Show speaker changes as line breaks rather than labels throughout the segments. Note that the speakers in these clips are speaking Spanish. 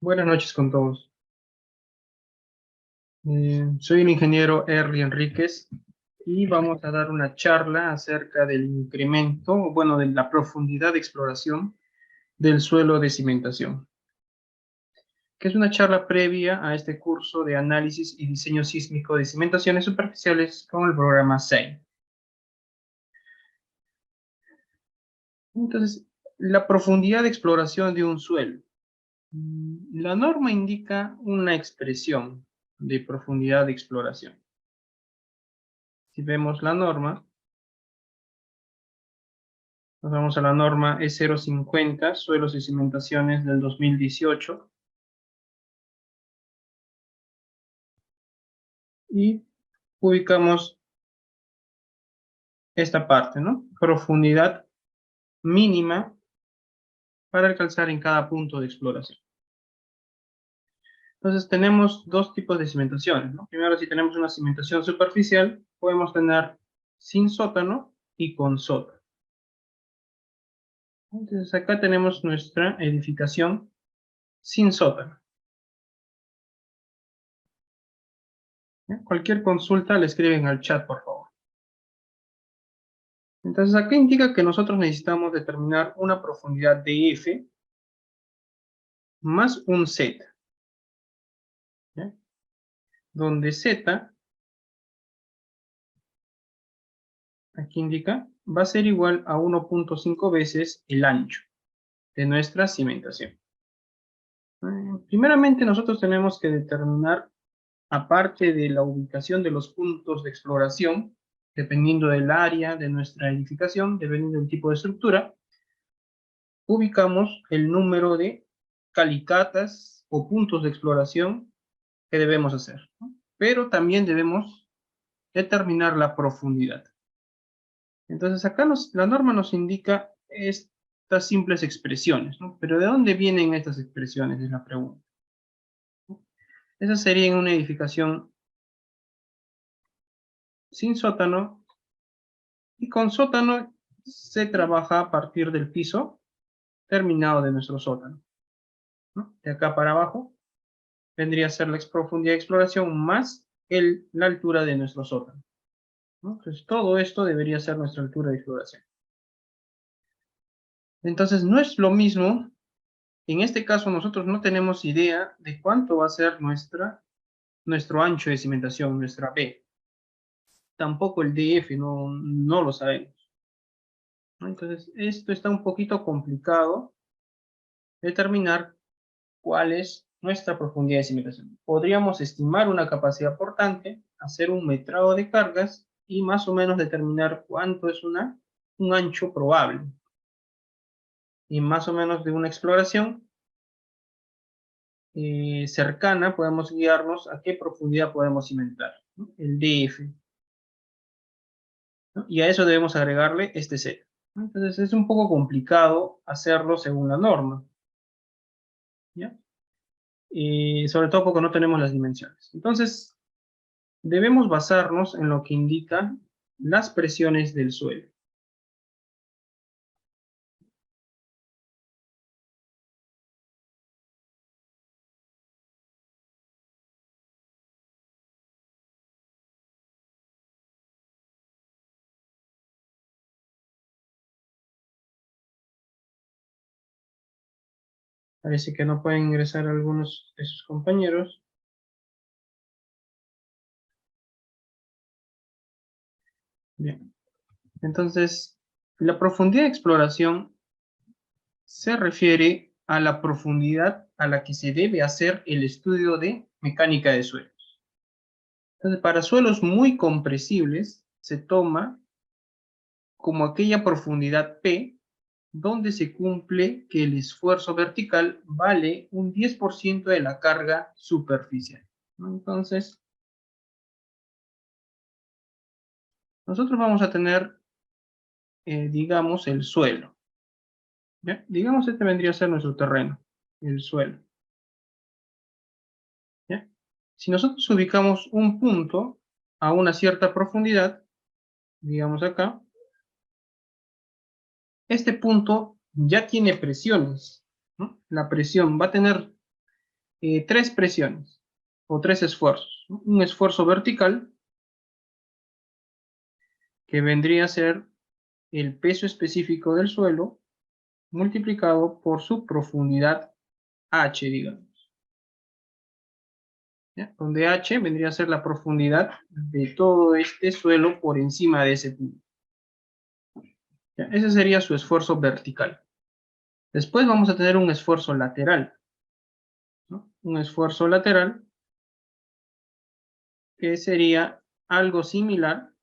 Buenas noches con todos. Soy el ingeniero Erly Enríquez y vamos a dar una charla acerca del incremento, bueno, de la profundidad de exploración del suelo de cimentación, que es una charla previa a este curso de análisis y diseño sísmico de cimentaciones superficiales con el programa SEI. Entonces, la profundidad de exploración de un suelo. La norma indica una expresión de profundidad de exploración. Si vemos la norma, nos vamos a la norma E050, suelos y cimentaciones del 2018. Y ubicamos esta parte, ¿no? Profundidad mínima para alcanzar en cada punto de exploración. Entonces tenemos dos tipos de cimentaciones, ¿no? Primero, si tenemos una cimentación superficial, podemos tener sin sótano y con sótano. Entonces acá tenemos nuestra edificación sin sótano. ¿Ya? Cualquier consulta le escriben al chat, por favor. Entonces acá indica que nosotros necesitamos determinar una profundidad de F más un Z, ¿ya? Donde Z, aquí indica, va a ser igual a 1.5 veces el ancho de nuestra cimentación. Primeramente nosotros tenemos que determinar, aparte de la ubicación de los puntos de exploración, dependiendo del área de nuestra edificación, dependiendo del tipo de estructura, ubicamos el número de calicatas o puntos de exploración que debemos hacer, ¿no? Pero también debemos determinar la profundidad. Entonces acá la norma nos indica estas simples expresiones, ¿no? Pero ¿de dónde vienen estas expresiones? Es la pregunta. Esa sería en una edificación sin sótano, y con sótano se trabaja a partir del piso terminado de nuestro sótano, ¿no? De acá para abajo vendría a ser la profundidad de exploración más la altura de nuestro sótano, ¿no? Entonces todo esto debería ser nuestra altura de exploración. Entonces no es lo mismo. En este caso nosotros no tenemos idea de cuánto va a ser nuestro ancho de cimentación, nuestra B. Tampoco el DF, no lo sabemos, ¿no? Entonces esto está un poquito complicado determinar cuál es nuestra profundidad de cimentación. Podríamos estimar una capacidad portante, hacer un metrado de cargas y más o menos determinar cuánto es un ancho probable. Y más o menos de una exploración cercana podemos guiarnos a qué profundidad podemos cimentar, ¿no? El DF, ¿no? Y a eso debemos agregarle este Z, ¿no? Entonces es un poco complicado hacerlo según la norma, ¿ya? Sobre todo porque no tenemos las dimensiones. Entonces debemos basarnos en lo que indican las presiones del suelo. Parece que no pueden ingresar algunos de sus compañeros. Bien. Entonces, la profundidad de exploración se refiere a la profundidad a la que se debe hacer el estudio de mecánica de suelos. Entonces, para suelos muy compresibles, se toma como aquella profundidad P, donde se cumple que el esfuerzo vertical vale un 10% de la carga superficial, ¿no? Entonces, nosotros vamos a tener, digamos, el suelo, ¿ya? Digamos, este vendría a ser nuestro terreno, el suelo, ¿ya? Si nosotros ubicamos un punto a una cierta profundidad, digamos acá, este punto ya tiene presiones, ¿no? La presión va a tener tres presiones o tres esfuerzos, ¿no? Un esfuerzo vertical, que vendría a ser el peso específico del suelo multiplicado por su profundidad h, digamos. ¿Ya? Donde h vendría a ser la profundidad de todo este suelo por encima de ese punto. ¿Ya? Ese sería su esfuerzo vertical. Después vamos a tener un esfuerzo lateral, ¿no? Un esfuerzo lateral que sería algo similar,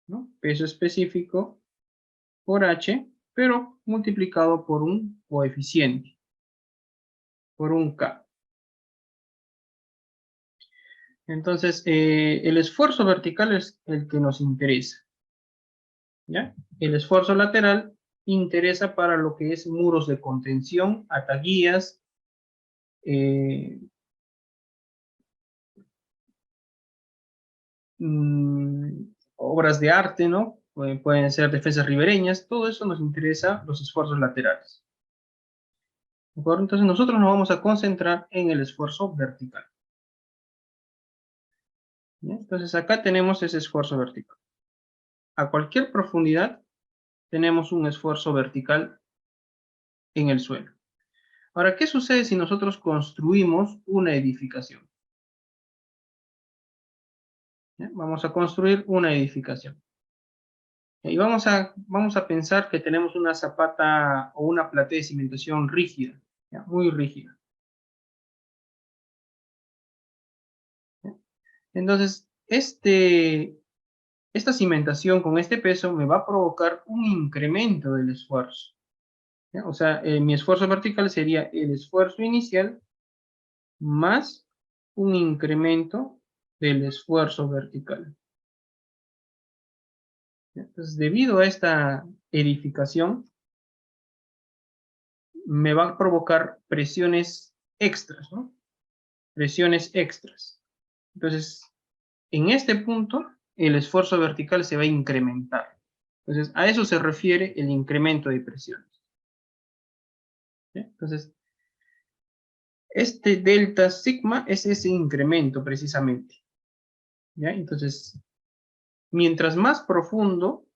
¿no? Peso específico por h, pero multiplicado por un coeficiente, por un k. Entonces, el esfuerzo vertical es el que nos interesa, ¿ya? El esfuerzo lateral interesa para lo que es muros de contención, ataguías, obras de arte, ¿no? Pueden ser defensas ribereñas, todo eso nos interesa los esfuerzos laterales. ¿De acuerdo? Entonces nosotros nos vamos a concentrar en el esfuerzo vertical. ¿Ya? Entonces acá tenemos ese esfuerzo vertical. A cualquier profundidad tenemos un esfuerzo vertical en el suelo. Ahora, ¿qué sucede si nosotros construimos una edificación? ¿Ya? Vamos a construir una edificación. Y vamos a pensar que tenemos una zapata o una platea de cimentación rígida, ¿ya? Muy rígida. ¿Ya? Entonces, esta cimentación con este peso me va a provocar un incremento del esfuerzo, ¿ya? O sea, mi esfuerzo vertical sería el esfuerzo inicial más un incremento del esfuerzo vertical. Entonces, debido a esta edificación, me va a provocar presiones extras, ¿no? Presiones extras. Entonces, en este punto, el esfuerzo vertical se va a incrementar. Entonces, a eso se refiere el incremento de presiones. ¿Sí? Entonces, este delta sigma es ese incremento precisamente. ¿Ya? Entonces, mientras más profundo,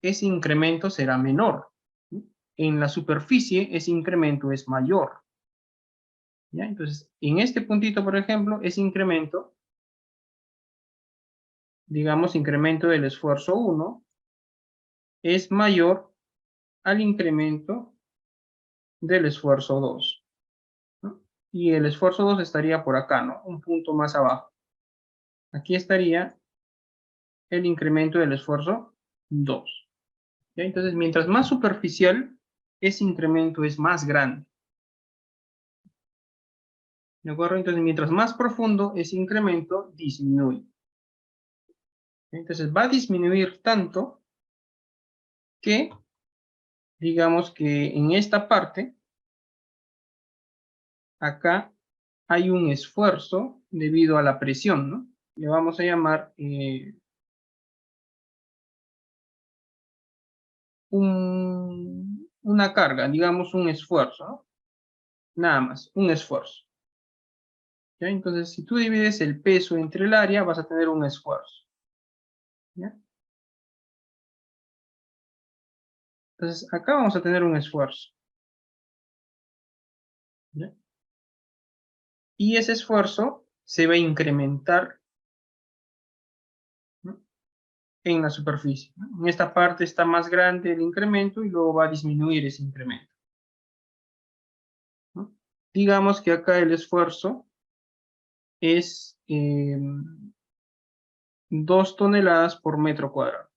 ese incremento será menor. ¿Sí? En la superficie, ese incremento es mayor. ¿Ya? Entonces, en este puntito, por ejemplo, ese incremento, digamos, incremento del esfuerzo 1, es mayor al incremento del esfuerzo 2. ¿No? Y el esfuerzo 2 estaría por acá, ¿no? Un punto más abajo. Aquí estaría el incremento del esfuerzo 2. ¿Ya? Entonces, mientras más superficial, ese incremento es más grande. ¿De acuerdo? Entonces, mientras más profundo, ese incremento disminuye. Entonces, va a disminuir tanto que, digamos que en esta parte, acá hay un esfuerzo debido a la presión, ¿no? Le vamos a llamar una carga, digamos un esfuerzo, ¿no? Nada más, un esfuerzo. ¿Ya? Entonces, si tú divides el peso entre el área, vas a tener un esfuerzo. ¿Ya? Entonces, acá vamos a tener un esfuerzo. ¿Ya? Y ese esfuerzo se va a incrementar, ¿no? En la superficie, ¿no? En esta parte está más grande el incremento y luego va a disminuir ese incremento, ¿no? Digamos que acá el esfuerzo es 2 toneladas por metro cuadrado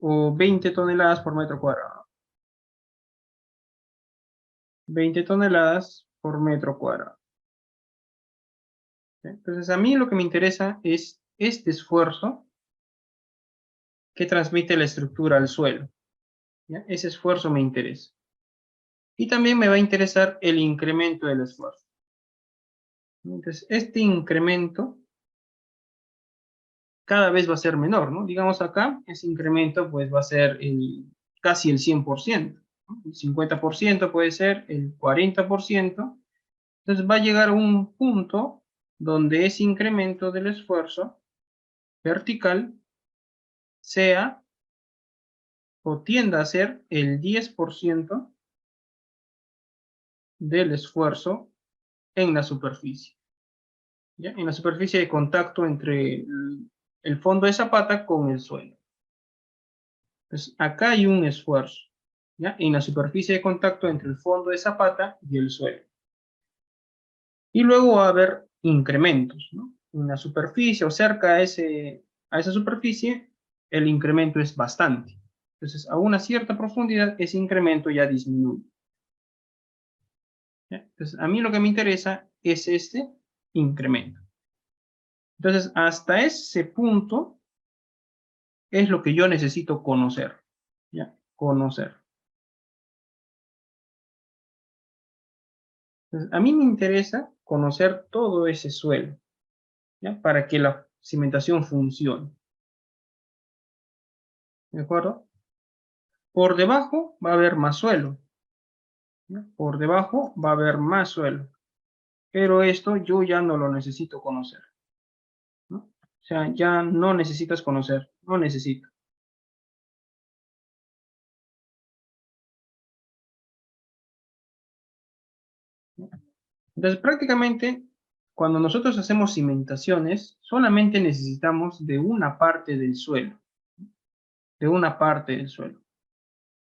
o 20 toneladas por metro cuadrado. 20 toneladas por metro cuadrado. ¿Sí? Entonces, a mí lo que me interesa es este esfuerzo que transmite la estructura al suelo. ¿Ya? Ese esfuerzo me interesa. Y también me va a interesar el incremento del esfuerzo. Entonces, este incremento cada vez va a ser menor, ¿no? Digamos acá, ese incremento pues va a ser casi el 100%, ¿no? El 50% puede ser, el 40%, Entonces va a llegar a un punto donde ese incremento del esfuerzo vertical sea o tienda a ser el 10% del esfuerzo en la superficie. ¿Ya? En la superficie de contacto entre el fondo de zapata con el suelo. Entonces, acá hay un esfuerzo, ¿ya? En la superficie de contacto entre el fondo de zapata y el suelo. Y luego va a haber incrementos, ¿no? En la superficie o cerca a esa superficie, el incremento es bastante. Entonces, a una cierta profundidad, ese incremento ya disminuye. ¿Ya? Entonces, a mí lo que me interesa es este incremento. Entonces, hasta ese punto es lo que yo necesito conocer. ¿Ya? Conocer. Entonces, a mí me interesa conocer todo ese suelo, ¿ya? Para que la cimentación funcione. ¿De acuerdo? Por debajo va a haber más suelo, ¿ya? Por debajo va a haber más suelo. Pero esto yo ya no lo necesito conocer, ¿no? O sea, ya no necesitas conocer, no necesito. Entonces, prácticamente, cuando nosotros hacemos cimentaciones, solamente necesitamos de una parte del suelo, de una parte del suelo.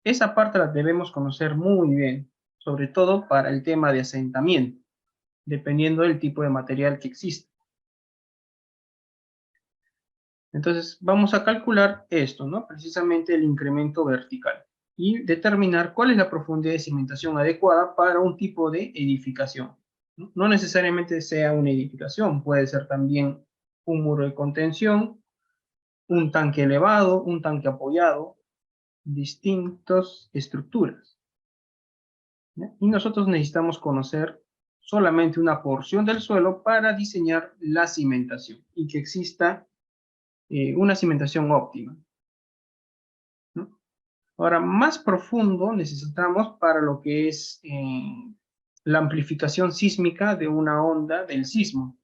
Esa parte la debemos conocer muy bien, sobre todo para el tema de asentamiento, dependiendo del tipo de material que existe. Entonces, vamos a calcular esto, ¿no? Precisamente el incremento vertical y determinar cuál es la profundidad de cimentación adecuada para un tipo de edificación. No no necesariamente sea una edificación, puede ser también un muro de contención, un tanque elevado, un tanque apoyado, distintas estructuras, ¿ya? Y nosotros necesitamos conocer solamente una porción del suelo para diseñar la cimentación y que exista una cimentación óptima, ¿no? Ahora, más profundo necesitamos para lo que es la amplificación sísmica de una onda del sismo.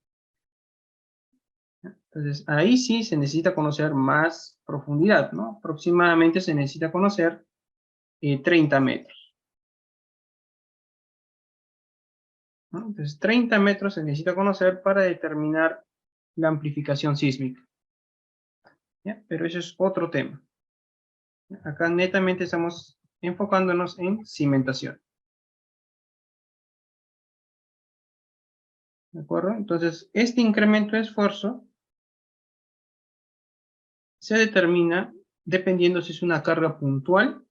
Entonces, ahí sí se necesita conocer más profundidad, ¿no? Aproximadamente se necesita conocer 30 metros, ¿no? Entonces, 30 metros se necesita conocer para determinar la amplificación sísmica, ¿ya? Pero eso es otro tema. Acá netamente estamos enfocándonos en cimentación. ¿De acuerdo? Entonces, este incremento de esfuerzo se determina dependiendo si es una carga puntual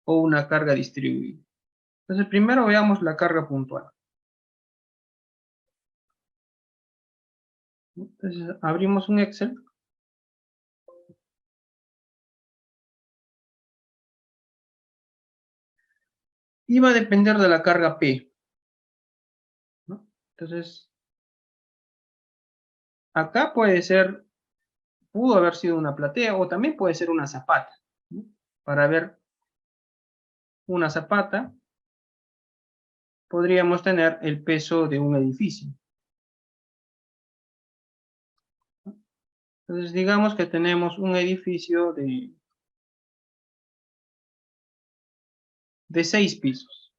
o una carga distribuida. Entonces, primero veamos la carga puntual. Entonces, abrimos un Excel y va a depender de la carga P, ¿no? Entonces, acá pudo haber sido una platea o también puede ser una zapata, ¿no? Para ver una zapata, podríamos tener el peso de un edificio. Entonces, digamos que tenemos un edificio de 6 pisos.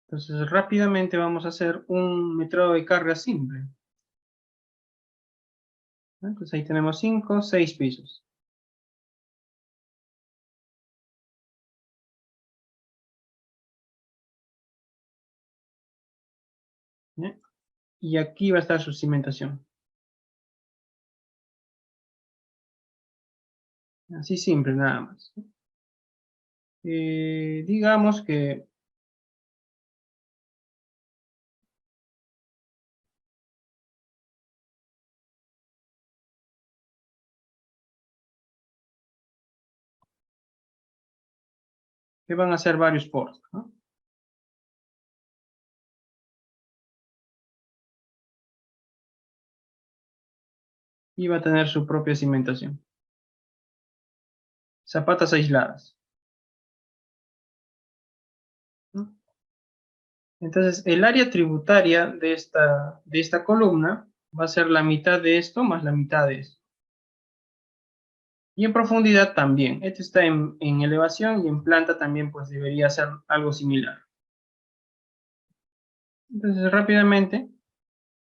Entonces, rápidamente vamos a hacer un metrado de carga simple, ¿no? Entonces, ahí tenemos 5, 6 pisos, ¿ya? Y aquí va a estar su cimentación. Así simple, nada más. Digamos que van a ser varios poros, ¿no? y va a tener su propia cimentación. Zapatas aisladas, ¿no? Entonces, el área tributaria de esta columna va a ser la mitad de esto más la mitad de esto. Y en profundidad también. Este está en elevación y en planta también pues debería ser algo similar. Entonces, rápidamente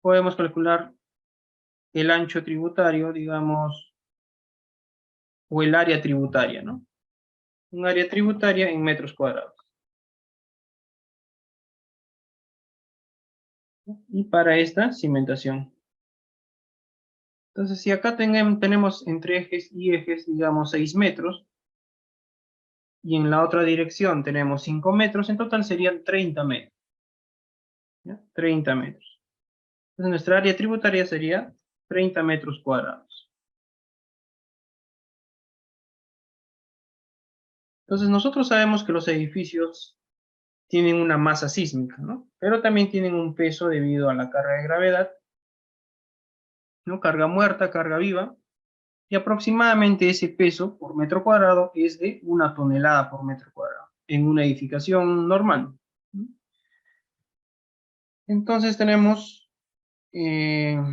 podemos calcular el ancho tributario, digamos, o el área tributaria, ¿no? Un área tributaria en metros cuadrados. Y para esta cimentación. Entonces, si acá tenemos entre ejes y ejes, digamos, 6 metros, y en la otra dirección tenemos 5 metros, en total serían 30 metros. ¿Ya? 30 metros. Entonces, nuestra área tributaria sería 30 metros cuadrados. Entonces, nosotros sabemos que los edificios tienen una masa sísmica, ¿no? Pero también tienen un peso debido a la carga de gravedad, ¿no? Carga muerta, carga viva, y aproximadamente ese peso por metro cuadrado es de 1 tonelada por metro cuadrado, en una edificación normal, ¿no? Entonces tenemos el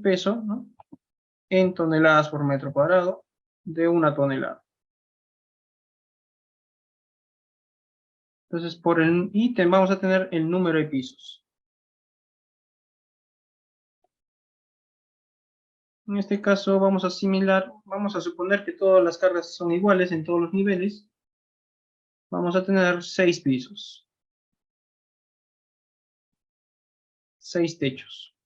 peso, ¿no? En toneladas por metro cuadrado de 1 tonelada. Entonces, por el ítem vamos a tener el número de pisos. En este caso vamos a suponer que todas las cargas son iguales en todos los niveles. Vamos a tener 6 pisos. 6 techos.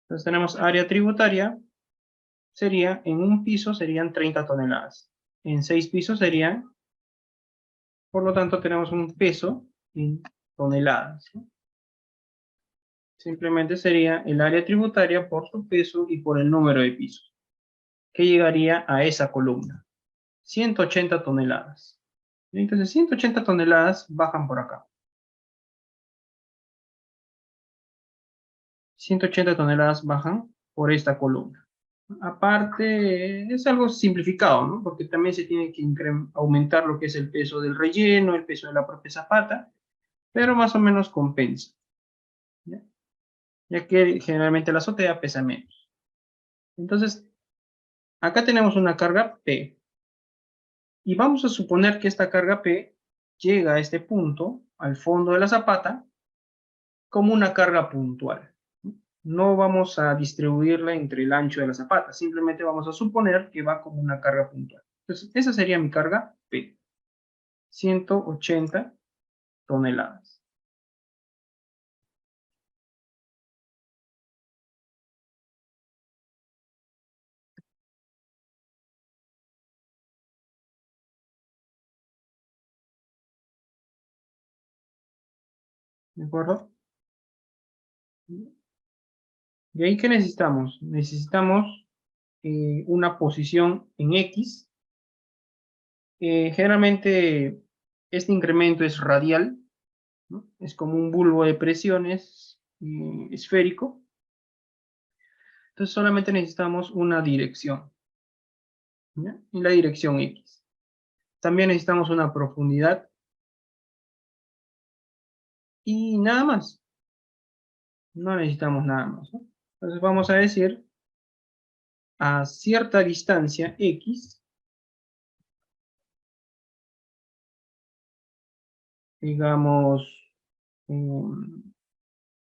Entonces tenemos área tributaria, en un piso serían 30 toneladas. En 6 pisos serían, por lo tanto tenemos un peso en toneladas, ¿sí? Simplemente sería el área tributaria por su peso y por el número de pisos, que llegaría a esa columna. 180 toneladas. Entonces 180 toneladas bajan por acá. 180 toneladas bajan por esta columna. Aparte, es algo simplificado, ¿no? Porque también se tiene que aumentar lo que es el peso del relleno, el peso de la propia zapata, pero más o menos compensa, ¿ya? Ya que generalmente la azotea pesa menos. Entonces, acá tenemos una carga P, y vamos a suponer que esta carga P llega a este punto, al fondo de la zapata, como una carga puntual. No vamos a distribuirla entre el ancho de la zapata, simplemente vamos a suponer que va como una carga puntual. Entonces, esa sería mi carga P, 180 toneladas. ¿De acuerdo? ¿De ahí qué necesitamos? Necesitamos una posición en X. Generalmente este incremento es radial, ¿no? Es como un bulbo de presiones esférico. Entonces solamente necesitamos una dirección, ¿ya? Y la dirección X. También necesitamos una profundidad y nada más. No necesitamos nada más, ¿no? Entonces vamos a decir a cierta distancia X, digamos,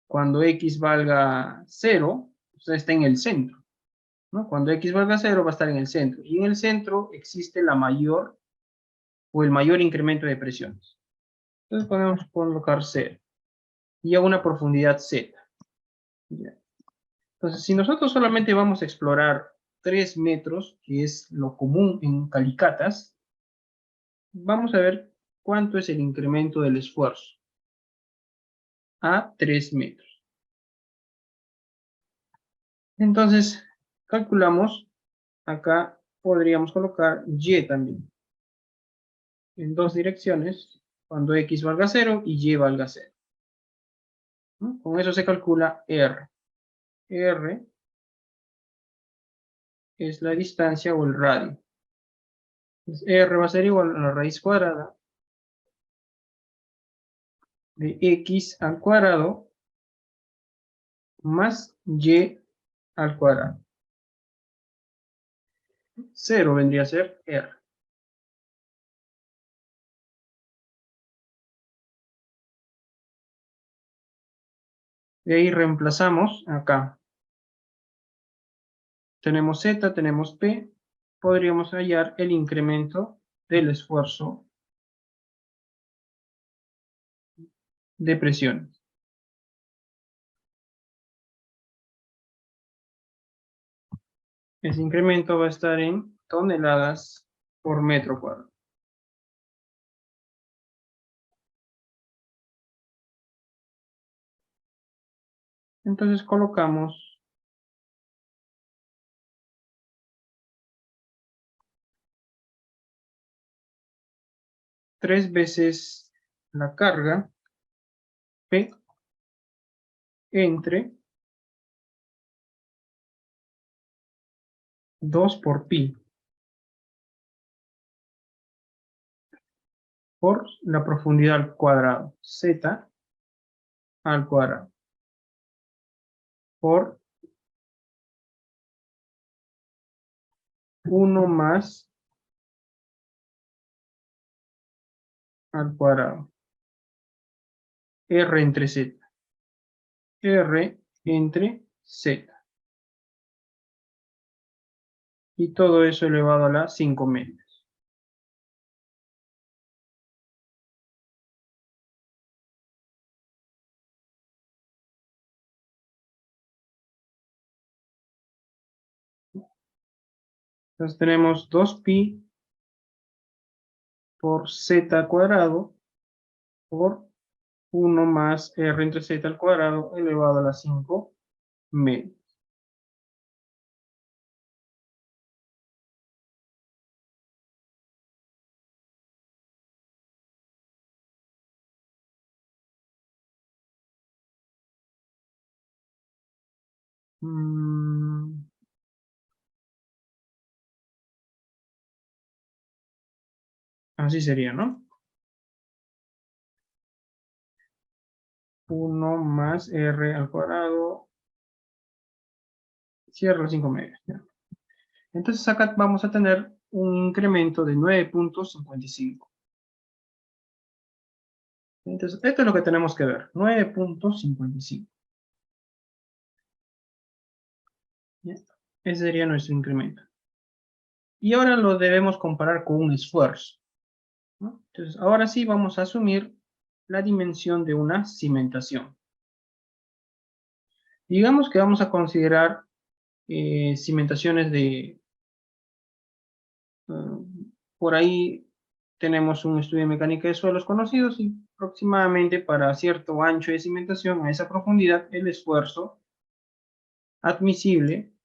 cuando X valga 0, o sea, está en el centro, ¿no? Cuando X valga 0 va a estar en el centro. Y en el centro existe la mayor o el mayor incremento de presiones. Entonces podemos colocar 0 y a una profundidad Z. ¿Ya? Entonces, si nosotros solamente vamos a explorar 3 metros, que es lo común en calicatas, vamos a ver cuánto es el incremento del esfuerzo a 3 metros. Entonces, calculamos, acá podríamos colocar Y también, en dos direcciones, cuando X valga 0 y Y valga 0. ¿no? Con eso se calcula R. R es la distancia o el radio. Entonces, R va a ser igual a la raíz cuadrada de X al cuadrado más Y al cuadrado. 0 vendría a ser R. De ahí reemplazamos acá. Tenemos Z, tenemos P. Podríamos hallar el incremento del esfuerzo de presión. Ese incremento va a estar en toneladas por metro cuadrado. Entonces colocamos tres veces la carga P entre 2 por pi por la profundidad al cuadrado, Z al cuadrado, por 1 más al cuadrado, R entre Z, R entre Z. Y todo eso elevado a la 5 medios. Entonces tenemos 2pi por Z al cuadrado por 1 más R entre Z al cuadrado elevado a la 5 medios. Así sería, ¿no? 1 más R al cuadrado, cierro los 5 medios. ¿Ya? Entonces acá vamos a tener un incremento de 9.55. Entonces, esto es lo que tenemos que ver, 9.55. Ese sería nuestro incremento. Y ahora lo debemos comparar con un esfuerzo, ¿no? Entonces, ahora sí vamos a asumir la dimensión de una cimentación. Digamos que vamos a considerar cimentaciones de... por ahí tenemos un estudio de mecánica de suelos conocidos y aproximadamente para cierto ancho de cimentación a esa profundidad, el esfuerzo admisible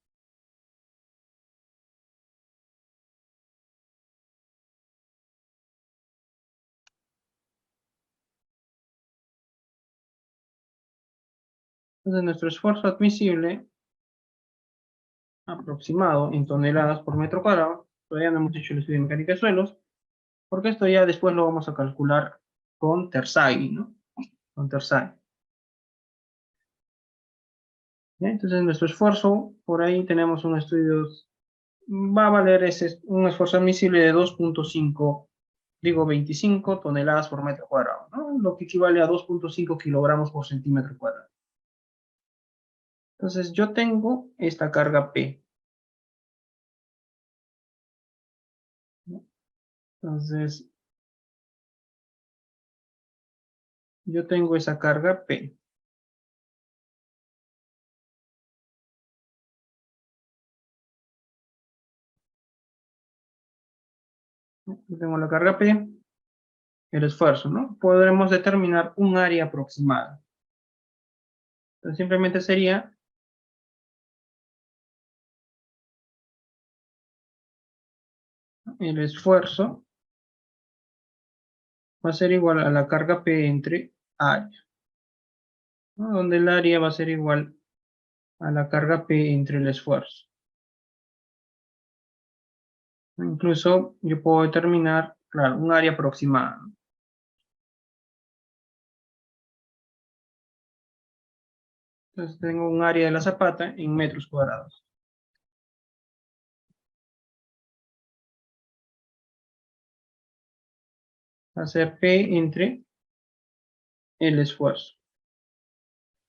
entonces nuestro esfuerzo admisible aproximado en toneladas por metro cuadrado, todavía no hemos hecho el estudio de mecánica de suelos, porque esto ya después lo vamos a calcular con Tersaghi, ¿no? Con Tersaghi. Entonces nuestro esfuerzo, por ahí tenemos un estudio, va a valer un esfuerzo admisible de 2.5, digo 25 toneladas por metro cuadrado, ¿no? Lo que equivale a 2.5 kilogramos por centímetro cuadrado. Entonces yo tengo esta carga P. Entonces yo tengo esa carga P. Yo tengo la carga P, el esfuerzo, ¿no? Podremos determinar un área aproximada. Entonces simplemente sería el esfuerzo va a ser igual a la carga P entre área. ¿no? Donde el área va a ser igual a la carga P entre el esfuerzo. Incluso yo puedo determinar, claro, un área aproximada, ¿no? Entonces tengo un área de la zapata en metros cuadrados. Va a ser P entre el esfuerzo,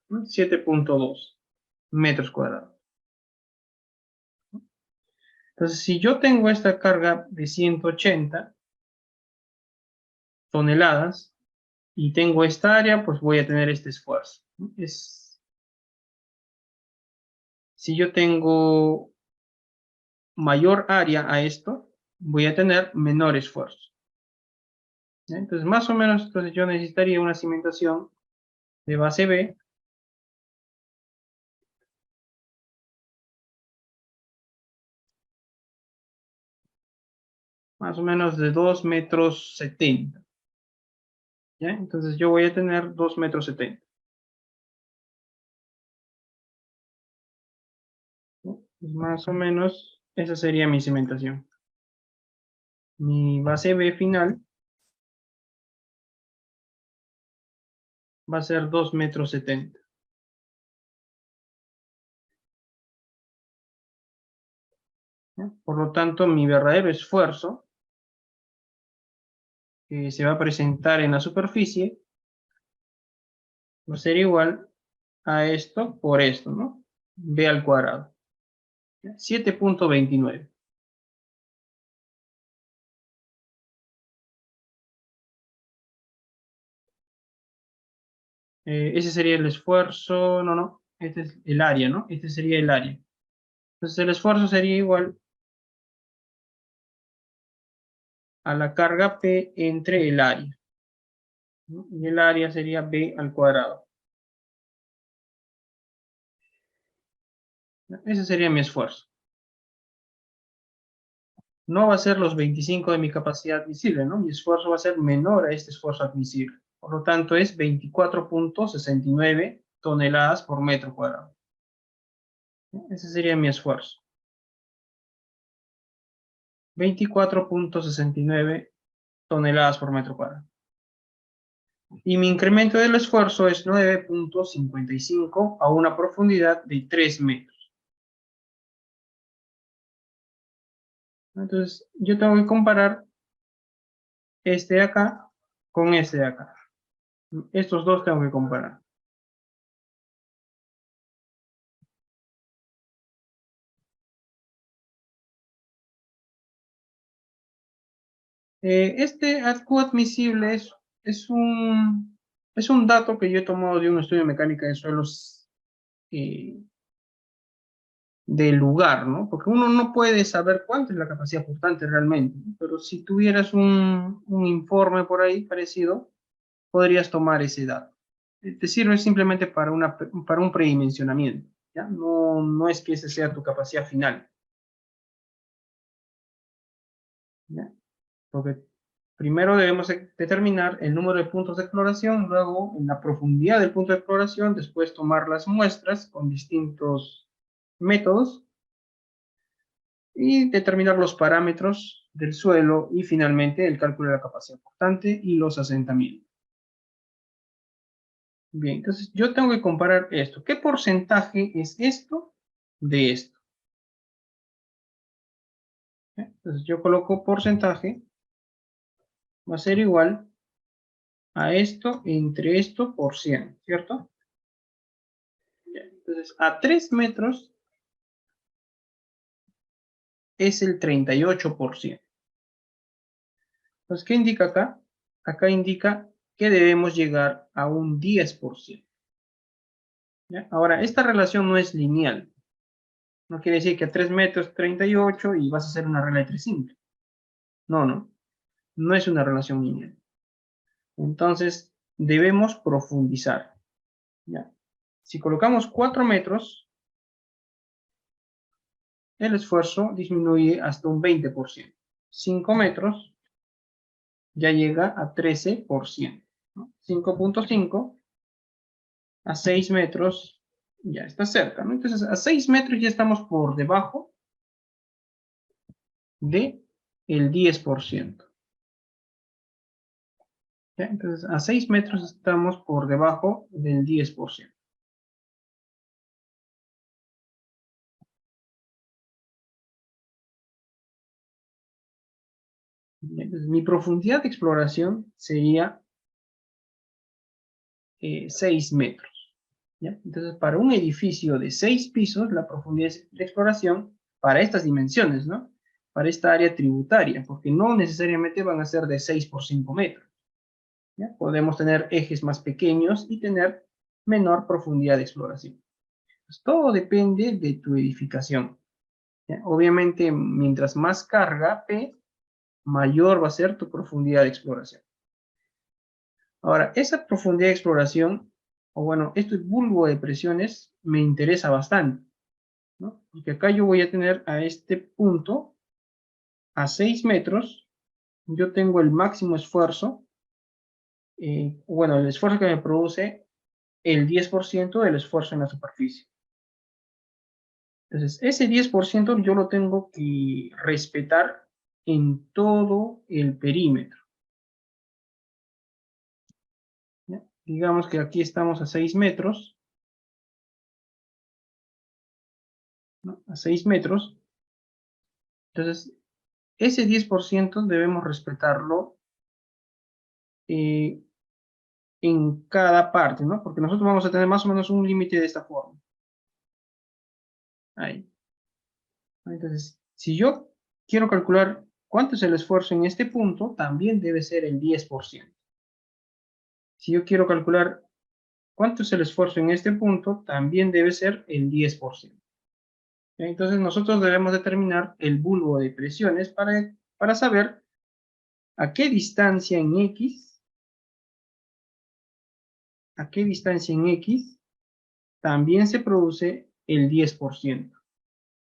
¿no? 7.2 metros cuadrados. Entonces, si yo tengo esta carga de 180 toneladas y tengo esta área, pues voy a tener este esfuerzo, ¿no? Si yo tengo mayor área a esto, voy a tener menor esfuerzo, ¿ya? Entonces, más o menos, entonces yo necesitaría una cimentación de base B más o menos de 2 metros 70, ¿ya? Entonces yo voy a tener 2 metros 70, ¿no? Pues más o menos esa sería mi cimentación. Mi base B final va a ser 2 metros 70. ¿Ya? Por lo tanto, mi verdadero esfuerzo que se va a presentar en la superficie va a ser igual a esto por esto, ¿no? B al cuadrado. 7.29. Ese sería el esfuerzo, no, este es el área, ¿no? Este sería el área. Entonces el esfuerzo sería igual a la carga P entre el área, ¿no? Y el área sería B al cuadrado. Ese sería mi esfuerzo. No va a ser los 25 de mi capacidad admisible, ¿no? Mi esfuerzo va a ser menor a este esfuerzo admisible. Por lo tanto, es 24.69 toneladas por metro cuadrado. Ese sería mi esfuerzo. 24.69 toneladas por metro cuadrado. Y mi incremento del esfuerzo es 9.55 a una profundidad de 3 metros. Entonces, yo tengo que comparar este de acá con este de acá. Estos dos tengo que comparar. Este ADQ admisible es un, es un dato que yo he tomado de un estudio de mecánica de suelos eh, del lugar, ¿no? Porque uno no puede saber cuánto es la capacidad portante realmente, ¿no? Pero si tuvieras un informe por ahí parecido, podrías tomar ese dato. Te sirve simplemente para un predimensionamiento, ¿ya? No, no es que esa sea tu capacidad final, ¿ya? Porque primero debemos determinar el número de puntos de exploración, luego en la profundidad del punto de exploración, después tomar las muestras con distintos métodos y determinar los parámetros del suelo y finalmente el cálculo de la capacidad portante y los asentamientos. Bien, entonces yo tengo que comparar esto. ¿Qué porcentaje es esto de esto? Entonces yo coloco porcentaje, va a ser igual a esto entre esto por 100, ¿cierto? Entonces a 3 metros es el 38%. Entonces, ¿qué indica acá? Acá indica que debemos llegar a un 10%. ¿Ya? Ahora, esta relación no es lineal. No quiere decir que a 3 metros 38 y vas a hacer una regla de 3 simples. No, no. No es una relación lineal. Entonces, debemos profundizar. ¿Ya? Si colocamos 4 metros, el esfuerzo disminuye hasta un 20%. 5 metros ya llega a 13%. ¿No? 5.5 a 6 metros ya está cerca, ¿no? Entonces, a 6 metros ya estamos por debajo de el 10%. ¿Ya? Entonces, a 6 metros estamos por debajo del 10%. Entonces, mi profundidad de exploración sería 6 metros. ¿Ya? Entonces, para un edificio de 6 pisos, la profundidad de exploración, para estas dimensiones, ¿no? Para esta área tributaria, porque no necesariamente van a ser de 6 por 5 metros. ¿Ya? Podemos tener ejes más pequeños y tener menor profundidad de exploración. Pues todo depende de tu edificación. ¿Ya? Obviamente, mientras más carga P, mayor va a ser tu profundidad de exploración. Ahora, esa profundidad de exploración, o bueno, este bulbo de presiones me interesa bastante, ¿no? Porque acá yo voy a tener a este punto, a 6 metros, yo tengo el máximo esfuerzo, bueno, el esfuerzo que me produce el 10% del esfuerzo en la superficie. Entonces, ese 10% yo lo tengo que respetar en todo el perímetro. ¿Ya? Digamos que aquí estamos a 6 metros, ¿no? A 6 metros. Entonces, ese 10% debemos respetarlo eh, en cada parte, ¿no? Porque nosotros vamos a tener más o menos un límite de esta forma. Ahí. Entonces, si yo quiero calcular cuánto es el esfuerzo en este punto, también debe ser el 10%. Si yo quiero calcular cuánto es el esfuerzo en este punto, también debe ser el 10%. Entonces, nosotros debemos determinar el bulbo de presiones para saber a qué distancia en X, también se produce el 10%.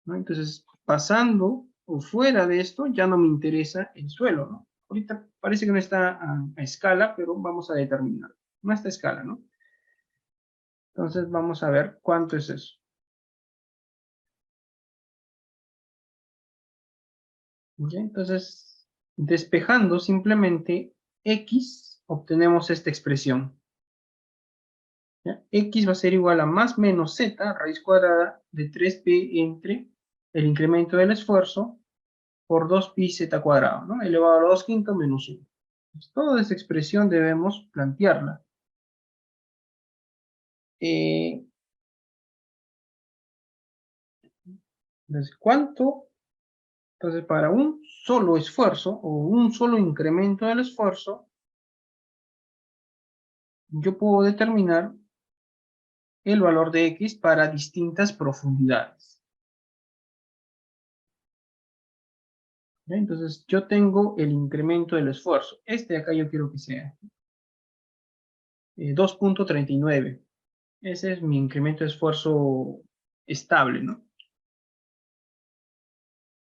¿No? Entonces, pasando o fuera de esto, ya no me interesa el suelo, ¿no? Ahorita parece que no está a escala, pero vamos a determinar. No está a escala, ¿no? Entonces, vamos a ver cuánto es eso. ¿Ya? Entonces, despejando simplemente X, obtenemos esta expresión. ¿Ya? X va a ser igual a más menos Z, raíz cuadrada de 3P entre el incremento del esfuerzo por 2pi z cuadrado, ¿no? Elevado a la 2 quinto menos 1. Pues toda esta expresión debemos plantearla. Entonces, ¿cuánto? Entonces, para un solo esfuerzo o un solo incremento del esfuerzo, yo puedo determinar el valor de X para distintas profundidades. ¿Ya? Entonces, yo tengo el incremento del esfuerzo. Este de acá yo quiero que sea 2.39. Ese es mi incremento de esfuerzo estable, ¿no?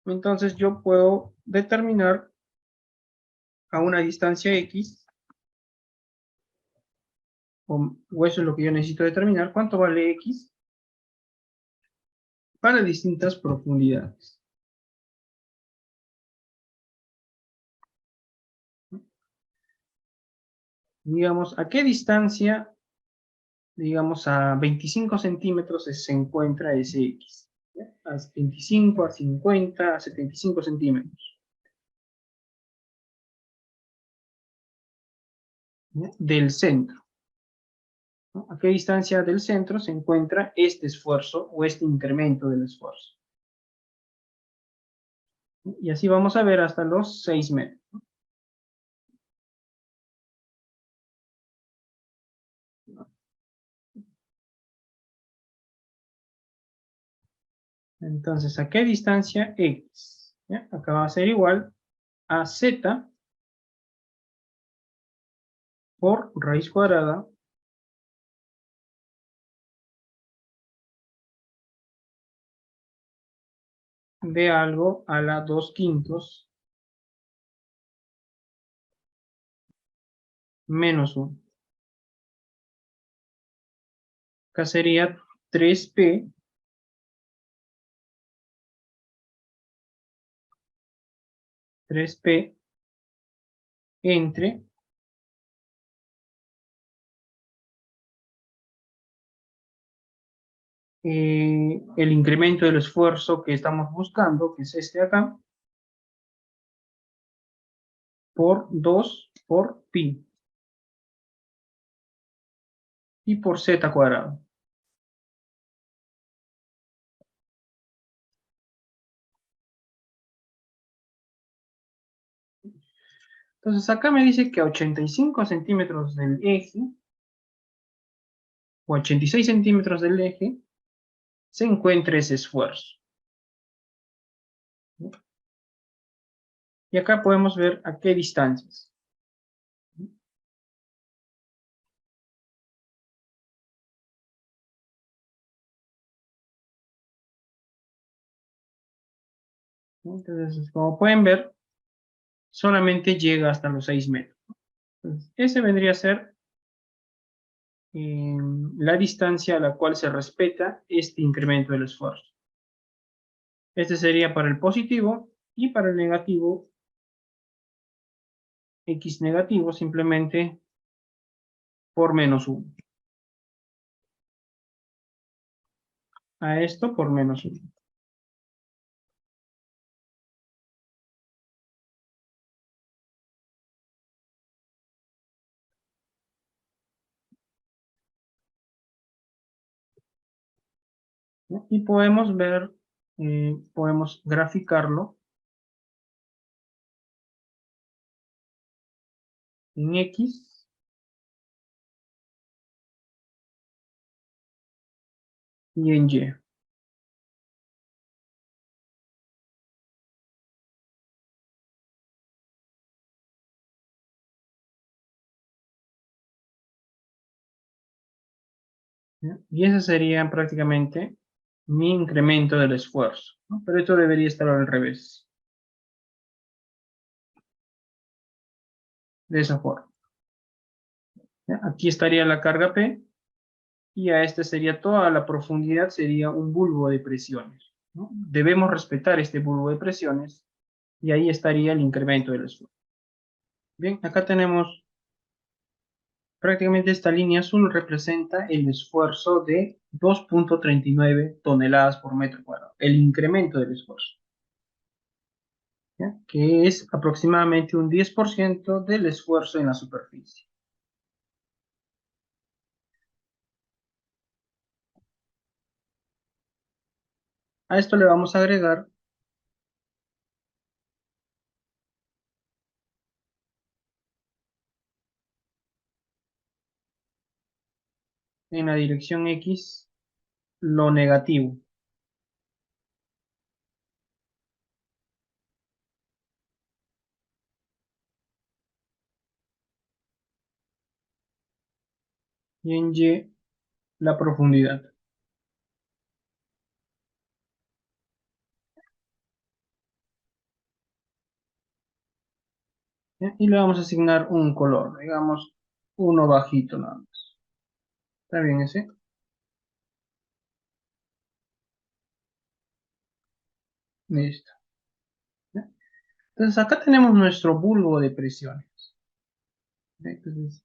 Entonces yo puedo determinar a una distancia X, o eso es lo que yo necesito determinar, cuánto vale X para distintas profundidades. Digamos, ¿a qué distancia, digamos, a 25 centímetros se encuentra ese X? ¿Ya? A 25, a 50, a 75 centímetros. ¿Ya? Del centro. ¿No? ¿A qué distancia del centro se encuentra este esfuerzo o este incremento del esfuerzo? Y así vamos a ver hasta los 6 metros. Entonces, ¿a qué distancia X? ¿Ya? Acá va a ser igual a Z por raíz cuadrada de algo a la 2 quintos menos 1. Acá sería 3P entre el incremento del esfuerzo que estamos buscando, que es este de acá, por 2 por pi y por z cuadrado. Entonces acá me dice que a 85 centímetros del eje, o 86 centímetros del eje, se encuentra ese esfuerzo. Y acá podemos ver a qué distancias. Entonces, como pueden ver, solamente llega hasta los 6 metros. Entonces, ese vendría a ser la distancia a la cual se respeta este incremento del esfuerzo. Este sería para el positivo, y para el negativo, x negativo simplemente por menos 1. A esto por menos 1. ¿No? Y podemos ver, podemos graficarlo en X y en Y. ¿Ya? Y ese sería prácticamente mi incremento del esfuerzo, ¿no? Pero esto debería estar al revés, de esa forma. ¿Ya? Aquí estaría la carga P, y a este sería toda la profundidad, sería un bulbo de presiones, ¿no? Debemos respetar este bulbo de presiones, y ahí estaría el incremento del esfuerzo. Bien, acá tenemos prácticamente esta línea azul representa el esfuerzo de 2.39 toneladas por metro cuadrado, el incremento del esfuerzo, ¿ya? Que es aproximadamente un 10% del esfuerzo en la superficie. A esto le vamos a agregar en la dirección X lo negativo. Y en Y la profundidad. ¿Ya? Y le vamos a asignar un color, digamos uno bajito nada más. ¿Está bien ese? Listo. ¿Ya? Entonces acá tenemos nuestro bulbo de presiones. ¿Ya? Entonces,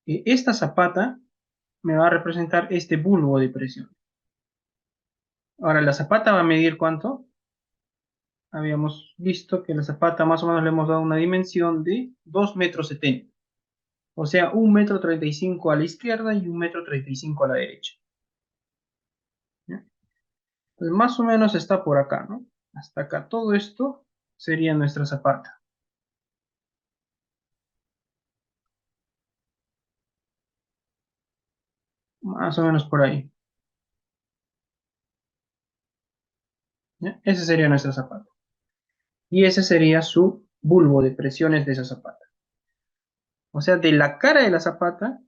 esta zapata me va a representar este bulbo de presión. Ahora, la zapata va a medir ¿cuánto? Habíamos visto que la zapata más o menos le hemos dado una dimensión de 2,70 m. O sea, 1,35 m a la izquierda y 1,35 m a la derecha. ¿Ya? Pues más o menos está por acá, ¿no? Hasta acá. Todo esto sería nuestra zapata. Más o menos por ahí. ¿Ya? Ese sería nuestra zapata. Y ese sería su bulbo de presiones de esa zapata. O sea, de la cara de la zapata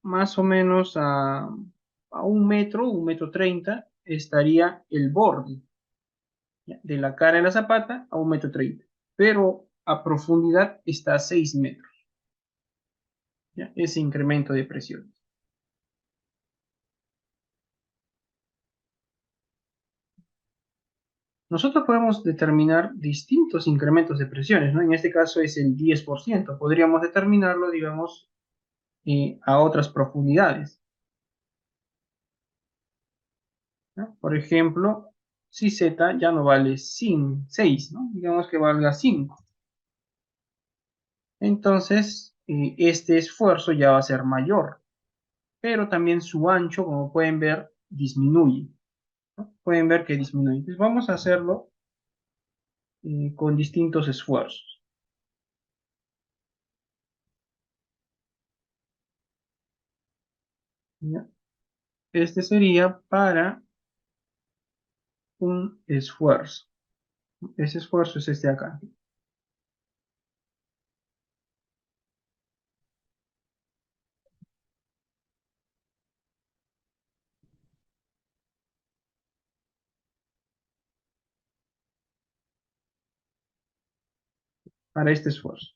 más o menos a 1 metro, 1,30 m, estaría el borde, ¿ya? De la cara de la zapata a 1,30 m, pero a profundidad está a 6 metros, ¿ya? Ese incremento de presión. Nosotros podemos determinar distintos incrementos de presiones, ¿no? En este caso es el 10%. Podríamos determinarlo, digamos, a otras profundidades, ¿no? Por ejemplo, si Z ya no vale 6, ¿no? Digamos que valga 5. Entonces, este esfuerzo ya va a ser mayor, pero también su ancho, como pueden ver, disminuye, ¿no? Pueden ver que disminuye. Entonces vamos a hacerlo con distintos esfuerzos, ¿ya? Este sería para un esfuerzo. Ese esfuerzo es este acá. Para este esfuerzo.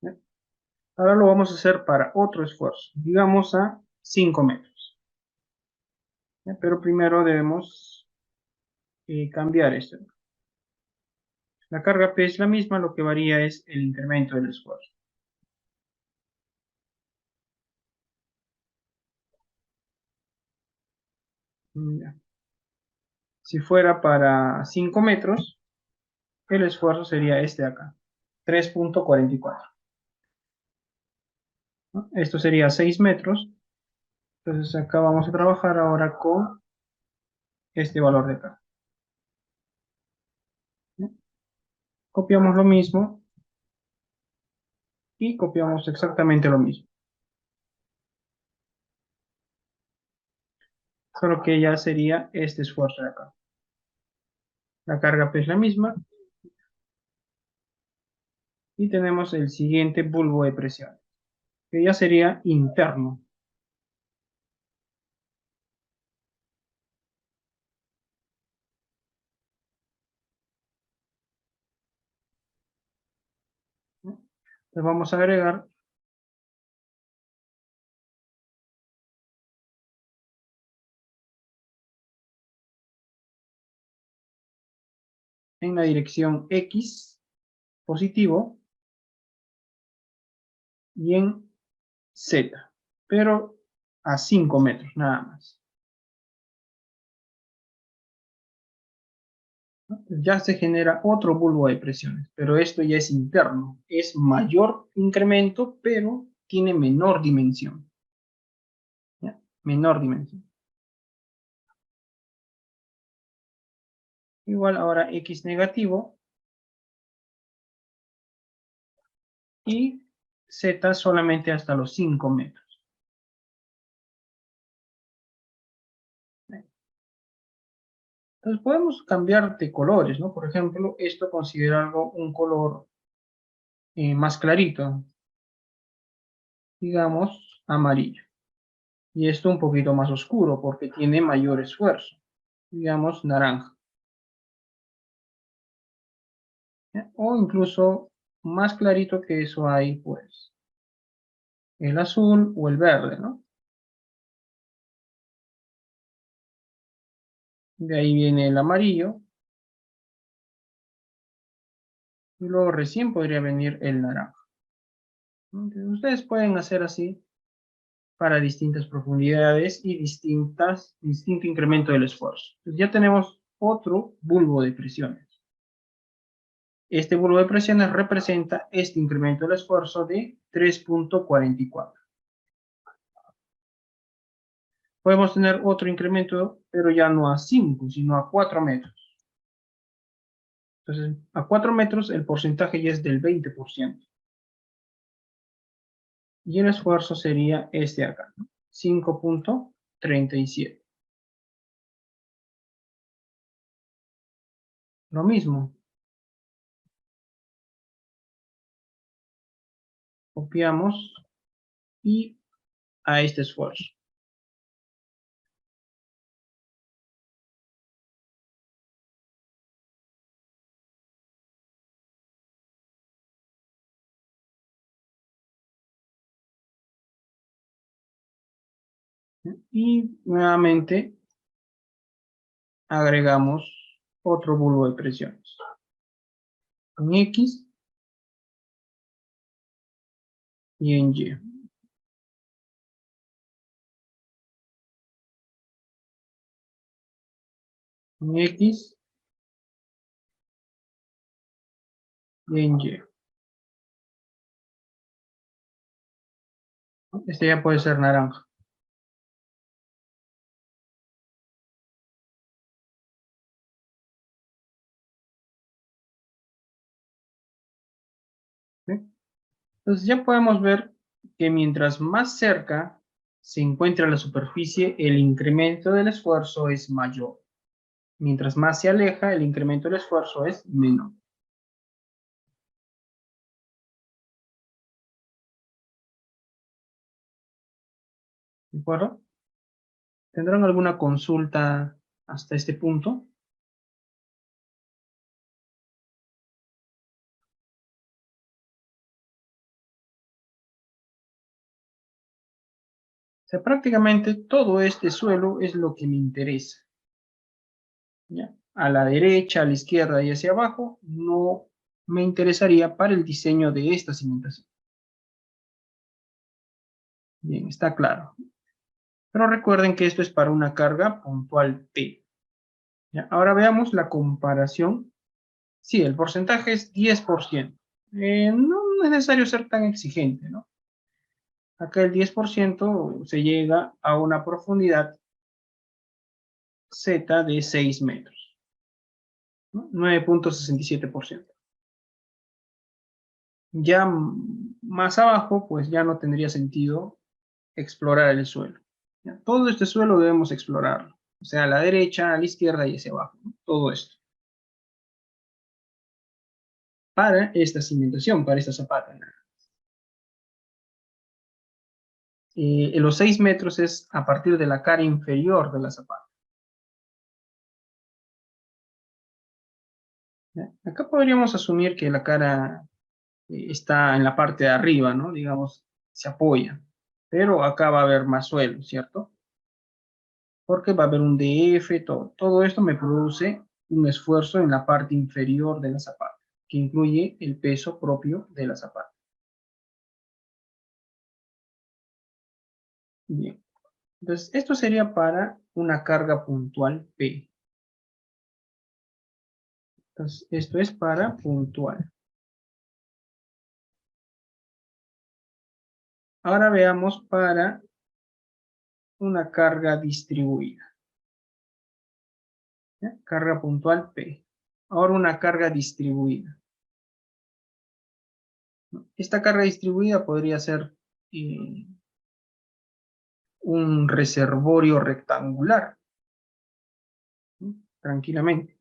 ¿Ya? Ahora lo vamos a hacer para otro esfuerzo. Digamos a 5 metros. ¿Ya? Pero primero debemos cambiar esto. La carga P es la misma, lo que varía es el incremento del esfuerzo. Ya. Si fuera para 5 metros, el esfuerzo sería este de acá, 3,44. ¿No? Esto sería 6 metros. Entonces acá vamos a trabajar ahora con este valor de acá. ¿No? Copiamos lo mismo y copiamos exactamente lo mismo. Solo que ya sería este esfuerzo de acá. La carga P es la misma y tenemos el siguiente bulbo de presión, que ya sería interno. ¿No? Entonces vamos a agregar en la dirección X positivo y en Z, pero a 5 metros nada más. ¿No? Ya se genera otro bulbo de presiones, pero esto ya es interno. Es mayor incremento, pero tiene menor dimensión. ¿Ya? Menor dimensión. Igual ahora X negativo y Z solamente hasta los 5 metros. Entonces podemos cambiar de colores, ¿no? Por ejemplo, esto considerarlo un color más clarito, digamos amarillo. Y esto un poquito más oscuro porque tiene mayor esfuerzo, digamos naranja. ¿Ya? O incluso más clarito que eso hay, pues, el azul o el verde, ¿no? De ahí viene el amarillo y luego recién podría venir el naranja. Entonces, ustedes pueden hacer así para distintas profundidades y distinto incremento del esfuerzo. Entonces ya tenemos otro bulbo de presiones. Este bulbo de presiones representa este incremento del esfuerzo de 3,44. Podemos tener otro incremento, pero ya no a 5, sino a 4 metros. Entonces, a 4 metros el porcentaje ya es del 20%. Y el esfuerzo sería este de acá, ¿no? 5,37. Lo mismo, copiamos y a este esfuerzo. Y nuevamente agregamos otro bulbo de presiones. En X y en Y. En X y en Y. Este ya puede ser naranja. ¿Sí? Entonces ya podemos ver que mientras más cerca se encuentra la superficie, el incremento del esfuerzo es mayor. Mientras más se aleja, el incremento del esfuerzo es menor. ¿De acuerdo? ¿Tendrán alguna consulta hasta este punto? O sea, prácticamente todo este suelo es lo que me interesa. ¿Ya? A la derecha, a la izquierda y hacia abajo no me interesaría para el diseño de esta cimentación. Bien, está claro. Pero recuerden que esto es para una carga puntual P. ¿Ya? Ahora veamos la comparación. Sí, el porcentaje es 10%. No es necesario ser tan exigente, ¿no? Acá el 10% se llega a una profundidad Z de 6 metros, ¿no? 9.67%. Ya más abajo, pues ya no tendría sentido explorar el suelo. ¿Ya? Todo este suelo debemos explorarlo. O sea, a la derecha, a la izquierda y hacia abajo, ¿no? Todo esto. Para esta cimentación, para esta zapata. Los 6 metros es a partir de la cara inferior de la zapata. ¿Ya? Acá podríamos asumir que la cara está en la parte de arriba, ¿no? Digamos, se apoya. Pero acá va a haber más suelo, ¿cierto? Porque va a haber un DF, todo esto me produce un esfuerzo en la parte inferior de la zapata, que incluye el peso propio de la zapata. Bien, entonces esto sería para una carga puntual P. Entonces esto es para puntual. Ahora veamos para una carga distribuida. ¿Ya? Carga puntual P. Ahora una carga distribuida. Esta carga distribuida podría ser un reservorio rectangular, ¿no? Tranquilamente.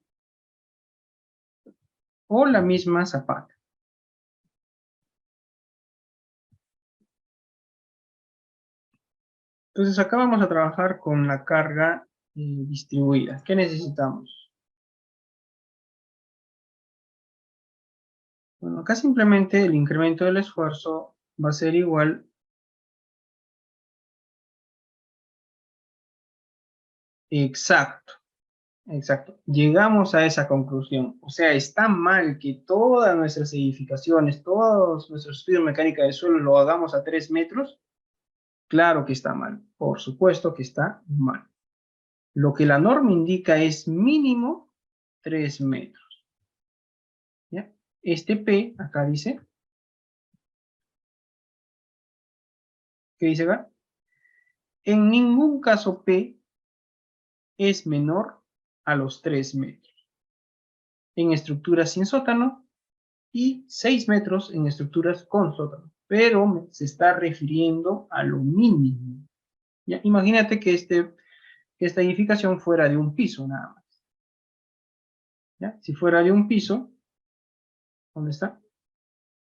O la misma zapata. Entonces acá vamos a trabajar con la carga distribuida. ¿Qué necesitamos? Bueno, acá simplemente el incremento del esfuerzo va a ser igual. Exacto, exacto. Llegamos a esa conclusión. O sea, está mal que todas nuestras edificaciones, todos nuestros estudios de mecánica de suelo lo hagamos a 3 metros. Claro que está mal. Por supuesto que está mal. Lo que la norma indica es mínimo 3 metros. ¿Ya? Este P, acá dice, ¿qué dice acá? En ningún caso P es menor a los 3 metros en estructuras sin sótano y 6 metros en estructuras con sótano, pero se está refiriendo a lo mínimo. ¿Ya? Imagínate que esta edificación fuera de un piso nada más. ¿Ya? Si fuera de un piso, ¿dónde está?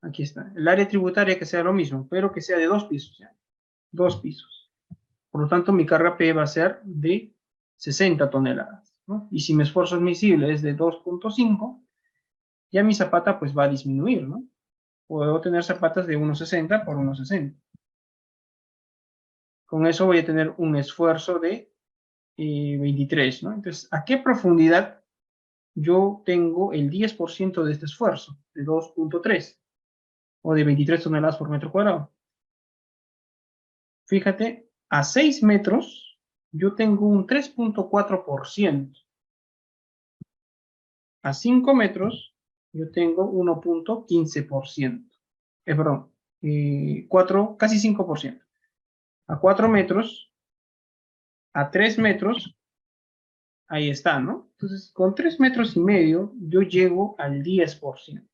Aquí está. El área tributaria que sea lo mismo, pero que sea de 2 pisos. ¿Ya? 2 pisos. Por lo tanto, mi carga P va a ser de 60 toneladas, ¿no? Y si mi esfuerzo admisible es de 2.5, ya mi zapata pues va a disminuir, ¿no? Puedo tener zapatas de 1.60 por 1.60. Con eso voy a tener un esfuerzo de 23, ¿no? Entonces, ¿a qué profundidad yo tengo el 10% de este esfuerzo? De 2.3 o de 23 toneladas por metro cuadrado. Fíjate, a 6 metros yo tengo un 3.4%. A 5 metros yo tengo 1.15%. Perdón, 4, casi 5%. A 4 metros, a 3 metros, ahí está, ¿no? Entonces, con 3 metros y medio yo llego al 10%.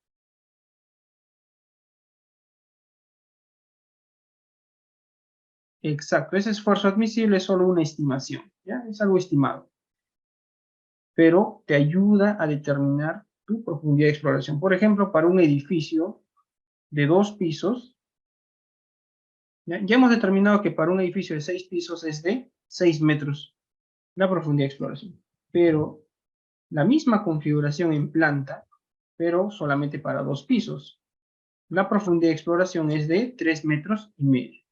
Exacto, ese esfuerzo admisible es solo una estimación, ¿ya? Es algo estimado. Pero te ayuda a determinar tu profundidad de exploración. Por ejemplo, para un edificio de 2 pisos, ya hemos determinado que para un edificio de 6 pisos es de 6 metros la profundidad de exploración. Pero la misma configuración en planta, pero solamente para 2 pisos. La profundidad de exploración es de 3 metros y medio.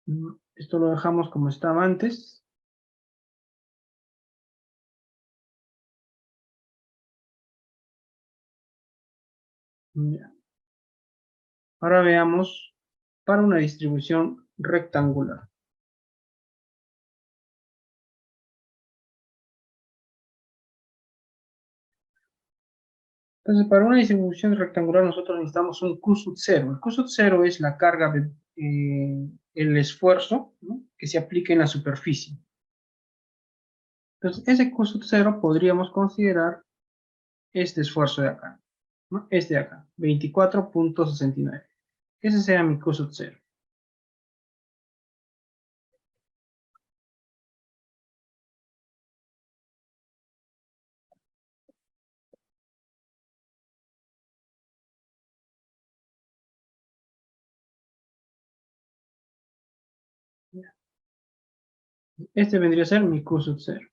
¿No? Esto lo dejamos como estaba antes. Ya. Ahora veamos para una distribución rectangular. Entonces, para una distribución rectangular nosotros necesitamos un Q sub 0. El Q sub 0 es la carga, el esfuerzo, ¿no?, que se aplica en la superficie. Entonces, ese Q sub 0 podríamos considerar este esfuerzo de acá, ¿no? Este de acá, 24.69. Ese sería mi Q sub 0. Este vendría a ser mi Q sub 0.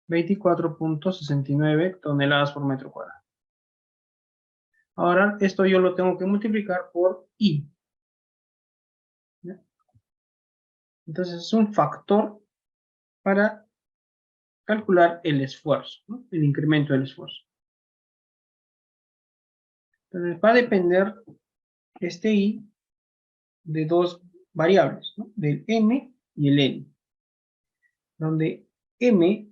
24.69 toneladas por metro cuadrado. Ahora, esto yo lo tengo que multiplicar por I. ¿Ya? Entonces, es un factor para calcular el esfuerzo, ¿no?, el incremento del esfuerzo. Entonces, va a depender este I de dos variables, ¿no?, del M y el N, donde M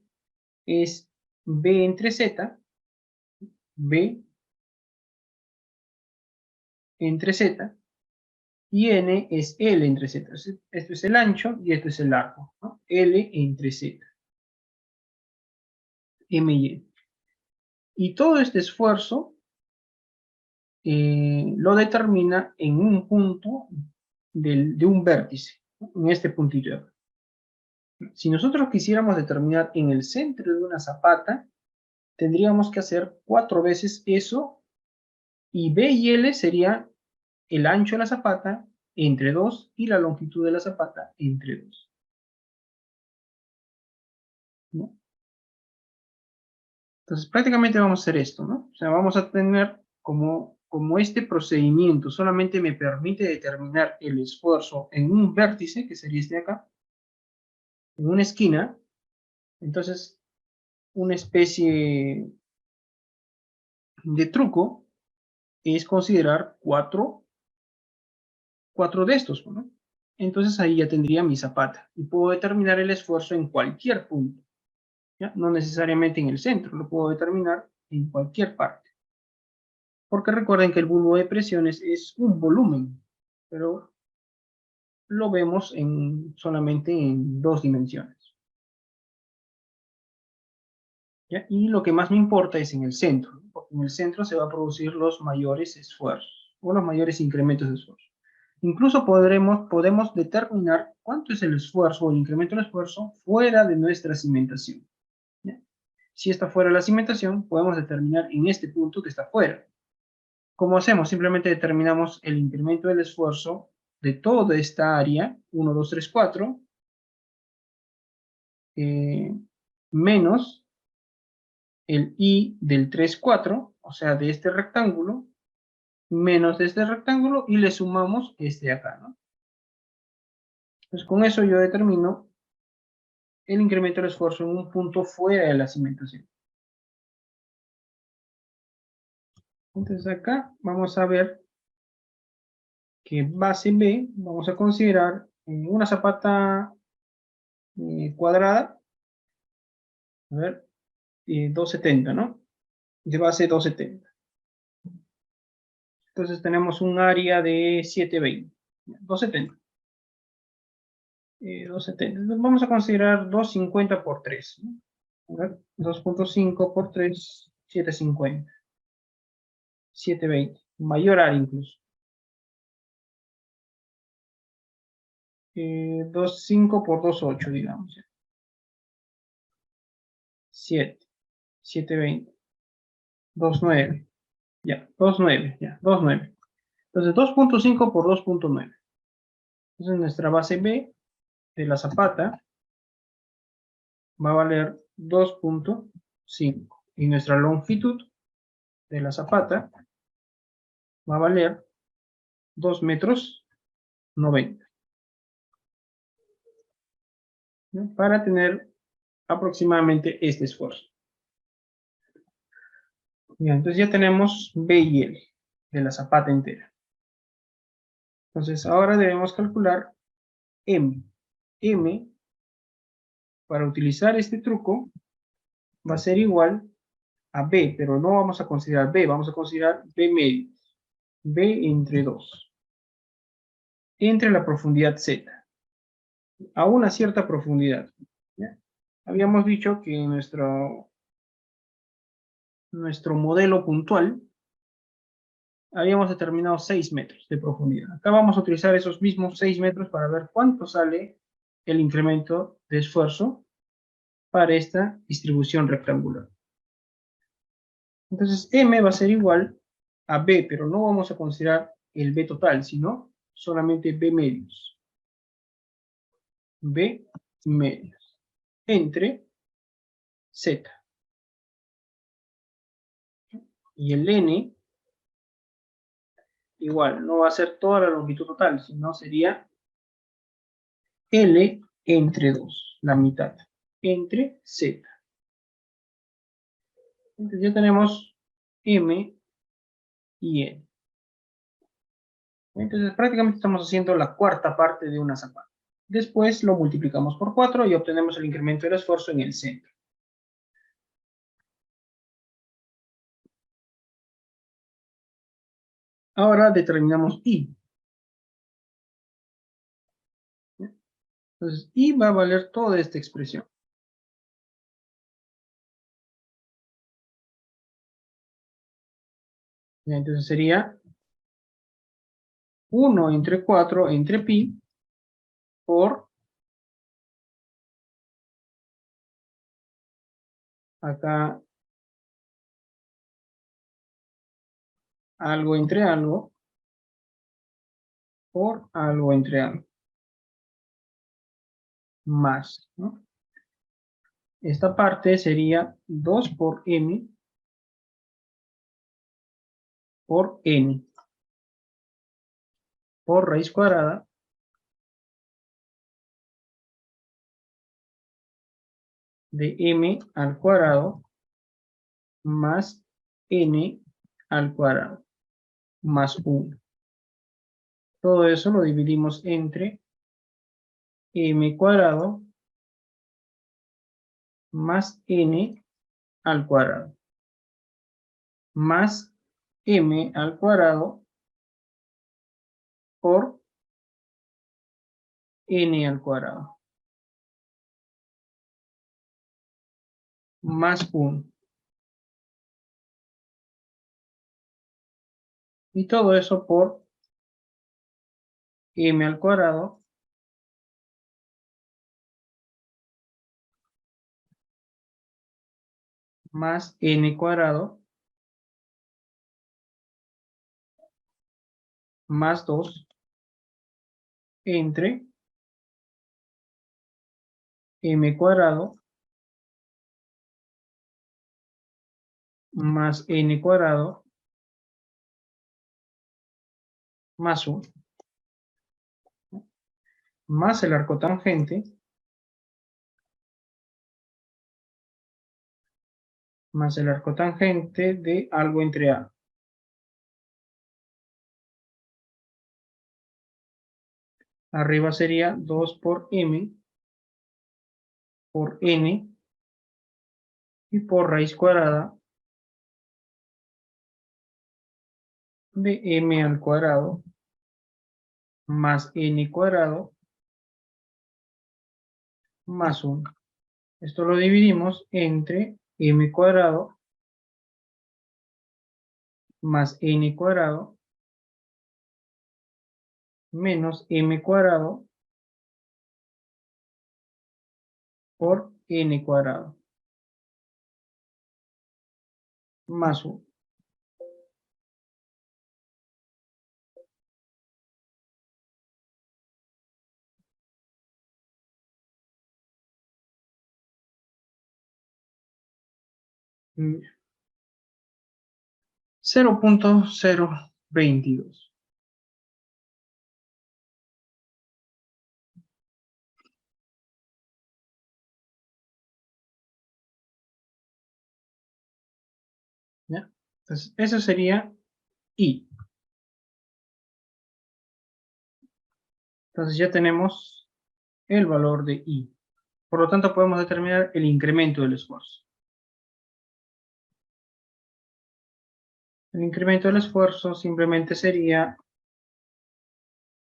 es B entre Z, B entre Z, y N es L entre Z. Esto es el ancho y esto es el largo, ¿no? L entre Z, M y N. Y todo este esfuerzo lo determina en un punto de un vértice, ¿no?, en este puntito de acá. Si nosotros quisiéramos determinar en el centro de una zapata, tendríamos que hacer 4 veces eso, y B y L sería el ancho de la zapata entre 2 y la longitud de la zapata entre 2. ¿No? Entonces, prácticamente vamos a hacer esto, ¿no? O sea, vamos a tener como este procedimiento solamente me permite determinar el esfuerzo en un vértice, que sería este de acá, en una esquina. Entonces, una especie de truco es considerar cuatro de estos, ¿no? Entonces ahí ya tendría mi zapata y puedo determinar el esfuerzo en cualquier punto, ¿ya? No necesariamente en el centro, lo puedo determinar en cualquier parte. Porque recuerden que el bulbo de presiones es un volumen, pero lo vemos solamente en 2 dimensiones. ¿Ya? Y lo que más me importa es en el centro, ¿no?, porque en el centro se van a producir los mayores esfuerzos o los mayores incrementos de esfuerzo. Incluso podemos determinar cuánto es el esfuerzo o el incremento del esfuerzo fuera de nuestra cimentación, ¿ya? Si esta fuera la cimentación, podemos determinar en este punto que está fuera. ¿Cómo hacemos? Simplemente determinamos el incremento del esfuerzo de toda esta área, 1, 2, 3, 4, menos el I del 3, 4, o sea, de este rectángulo, menos de este rectángulo, y le sumamos este de acá, ¿no? Entonces, con eso yo determino el incremento del esfuerzo en un punto fuera de la cimentación. Entonces, acá vamos a ver que base B, vamos a considerar una zapata cuadrada, a ver, 270, ¿no? De base 270. Entonces tenemos un área de 720, 270. 270. Entonces vamos a considerar 250 por 3, ¿no? A ver, 2.5 por 3, 750. 720. Mayor área incluso. 2.5 por 2.8, digamos. 7. 720. 2.9. Ya, 2.9. Ya, 2.9. Entonces 2.5 por 2.9. Entonces nuestra base B de la zapata va a valer 2.5. Y nuestra longitud de la zapata va a valer 2 metros 90. ¿No? Para tener aproximadamente este esfuerzo. Bien, entonces ya tenemos B y L de la zapata entera. Entonces ahora debemos calcular M. M, para utilizar este truco, va a ser igual a B, pero no vamos a considerar B, vamos a considerar B medio. B entre 2. Entre la profundidad Z. A una cierta profundidad. ¿Ya? Habíamos dicho que nuestro modelo puntual habíamos determinado 6 metros de profundidad. Acá vamos a utilizar esos mismos 6 metros para ver cuánto sale el incremento de esfuerzo para esta distribución rectangular. Entonces M va a ser igual a B, pero no vamos a considerar el B total, sino solamente B medios. B medios. Entre Z. Y el N igual, no va a ser toda la longitud total, sino sería L entre 2, la mitad, entre Z. Entonces ya tenemos M y N. Entonces prácticamente estamos haciendo la cuarta parte de una zapata. Después lo multiplicamos por 4 y obtenemos el incremento del esfuerzo en el centro. Ahora determinamos I. Entonces I va a valer toda esta expresión. Entonces sería 1 entre 4 entre pi por, acá, algo entre algo, por algo entre algo, más, ¿no? Esta parte sería 2 por m por n, por raíz cuadrada de m al cuadrado más n al cuadrado, más 1. Todo eso lo dividimos entre m cuadrado más n al cuadrado, más m al cuadrado por n al cuadrado, más 1. Y todo eso por m al cuadrado más n cuadrado más 2 entre m cuadrado más n cuadrado más 1 más el arco tangente más el arco tangente de algo entre A. Arriba sería 2 por m por n y por raíz cuadrada de m al cuadrado más n cuadrado más 1. Esto lo dividimos entre m cuadrado más n cuadrado menos m cuadrado por n cuadrado más 1. Mm, 0.022. ¿Ya? Entonces, eso sería I. Entonces ya tenemos el valor de I. Por lo tanto, podemos determinar el incremento del esfuerzo. El incremento del esfuerzo simplemente sería,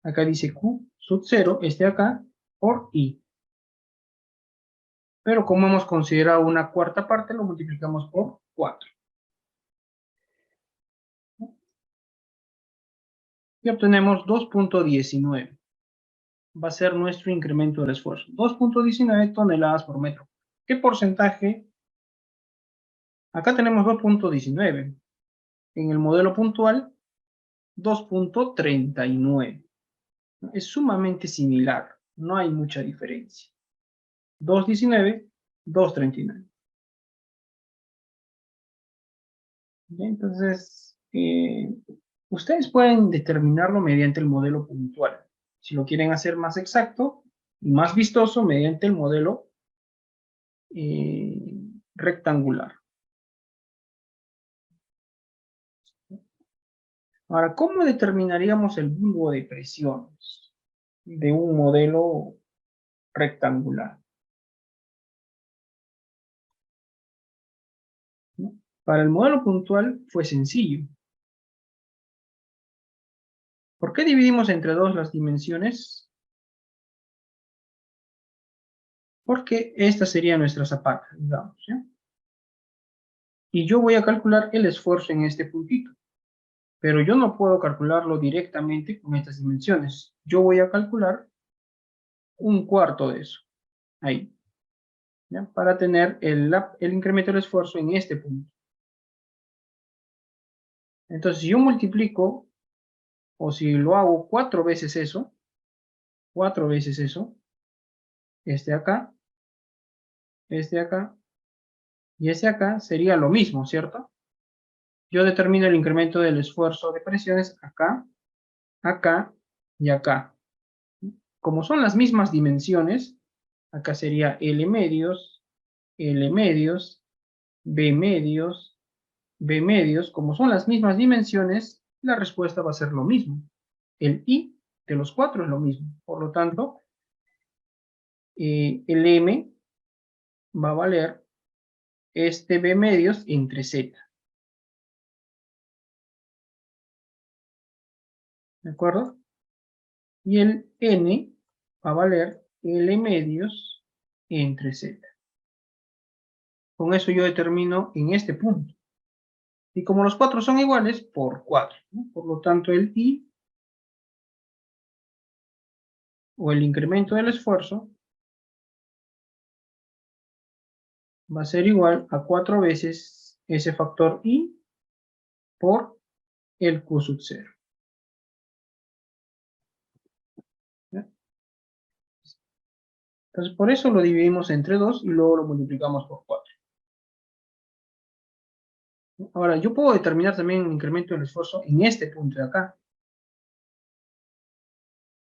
acá dice Q sub 0, este acá, por I. Pero como hemos considerado una cuarta parte, lo multiplicamos por 4. Y obtenemos 2.19. Va a ser nuestro incremento del esfuerzo. 2.19 toneladas por metro. ¿Qué porcentaje? Acá tenemos 2.19. En el modelo puntual, 2.39. Es sumamente similar. No hay mucha diferencia. 2.19, 2.39. Entonces, ustedes pueden determinarlo mediante el modelo puntual. Si lo quieren hacer más exacto y más vistoso, mediante el modelo rectangular. Ahora, ¿cómo determinaríamos el bulbo de presiones de un modelo rectangular? ¿No? Para el modelo puntual fue sencillo. ¿Por qué dividimos entre 2 las dimensiones? Porque esta sería nuestra zapata, digamos, ¿ya? Y yo voy a calcular el esfuerzo en este puntito. Pero yo no puedo calcularlo directamente con estas dimensiones. Yo voy a calcular un cuarto de eso. Ahí. ¿Ya? Para tener el incremento del esfuerzo en este punto. Entonces, si yo multiplico, o si lo hago 4 veces eso, este acá, este acá, y este acá, sería lo mismo, ¿cierto? Yo determino el incremento del esfuerzo de presiones acá, acá y acá. Como son las mismas dimensiones, acá sería L medios, B medios, B medios, como son las mismas dimensiones, la respuesta va a ser lo mismo. El I de los 4 es lo mismo. Por lo tanto, el M va a valer este B medios entre Z. ¿De acuerdo? Y el N va a valer L medios entre Z. Con eso yo determino en este punto. Y como los 4 son iguales, por 4. ¿No? Por lo tanto, el I, o el incremento del esfuerzo, va a ser igual a 4 veces ese factor I por el Q sub 0. ¿Ya? Entonces, por eso lo dividimos entre 2 y luego lo multiplicamos por 4. Ahora, yo puedo determinar también un incremento del esfuerzo en este punto de acá.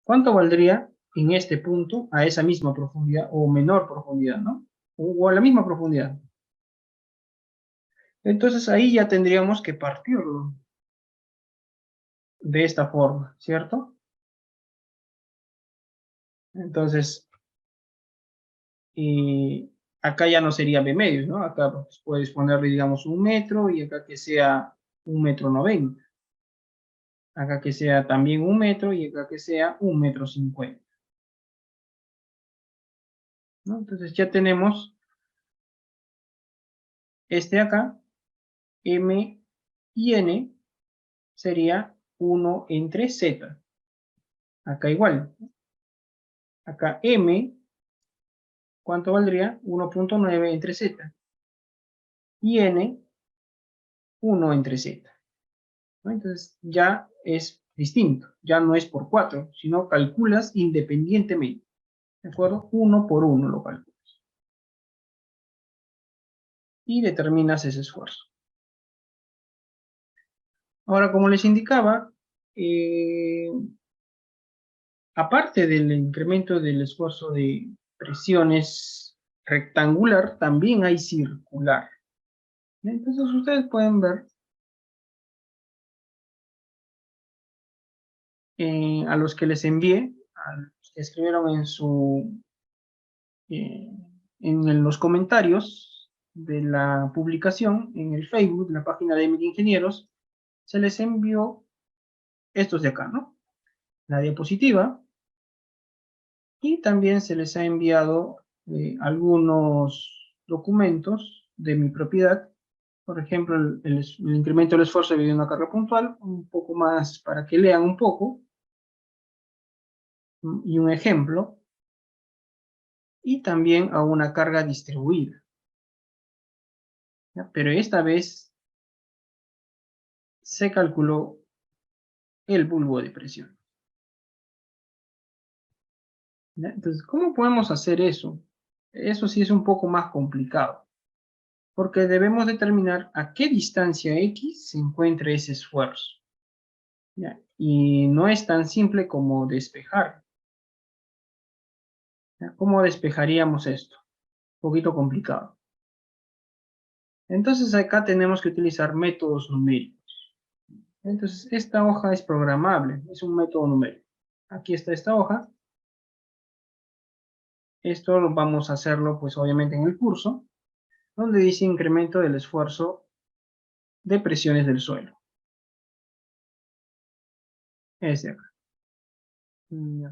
¿Cuánto valdría en este punto a esa misma profundidad o menor profundidad, ¿no? O a la misma profundidad. Entonces ahí ya tendríamos que partirlo de esta forma, ¿cierto? Entonces, acá ya no sería B medios, ¿no? Acá pues, puedes ponerle, digamos, 1 metro y acá que sea 1,90 m. Acá que sea también 1 metro y acá que sea 1,50 m, ¿no? Entonces ya tenemos este acá, M y N sería 1 entre Z. Acá igual. Acá M, ¿cuánto valdría? 1,9 entre Z. Y N, 1 entre Z. ¿No? Entonces ya es distinto. Ya no es por 4, sino calculas independientemente. ¿De acuerdo? Uno por uno lo calculas. Y determinas ese esfuerzo. Ahora, como les indicaba, aparte del incremento del esfuerzo de presiones rectangular, también hay circular. Entonces ustedes pueden ver a los que les envié, a los que escribieron eh, en los comentarios de la publicación en el Facebook, la página de MIT Ingenieros, se les envió estos de acá, ¿no? La diapositiva, y también se les ha enviado algunos documentos de mi propiedad. Por ejemplo, el incremento del esfuerzo debido a una carga puntual, un poco más para que lean un poco, y un ejemplo, y también a una carga distribuida. ¿Ya? Pero esta vez se calculó el bulbo de presión. ¿Ya? Entonces, ¿cómo podemos hacer eso? Eso sí es un poco más complicado, porque debemos determinar a qué distancia X se encuentra ese esfuerzo. ¿Ya? Y no es tan simple como despejar. ¿Ya? ¿Cómo despejaríamos esto? Un poquito complicado. Entonces acá tenemos que utilizar métodos numéricos. Entonces esta hoja es programable, es un método numérico. Aquí está esta hoja. Esto lo vamos a hacerlo pues obviamente en el curso, donde dice incremento del esfuerzo de presiones del suelo. Es de acá.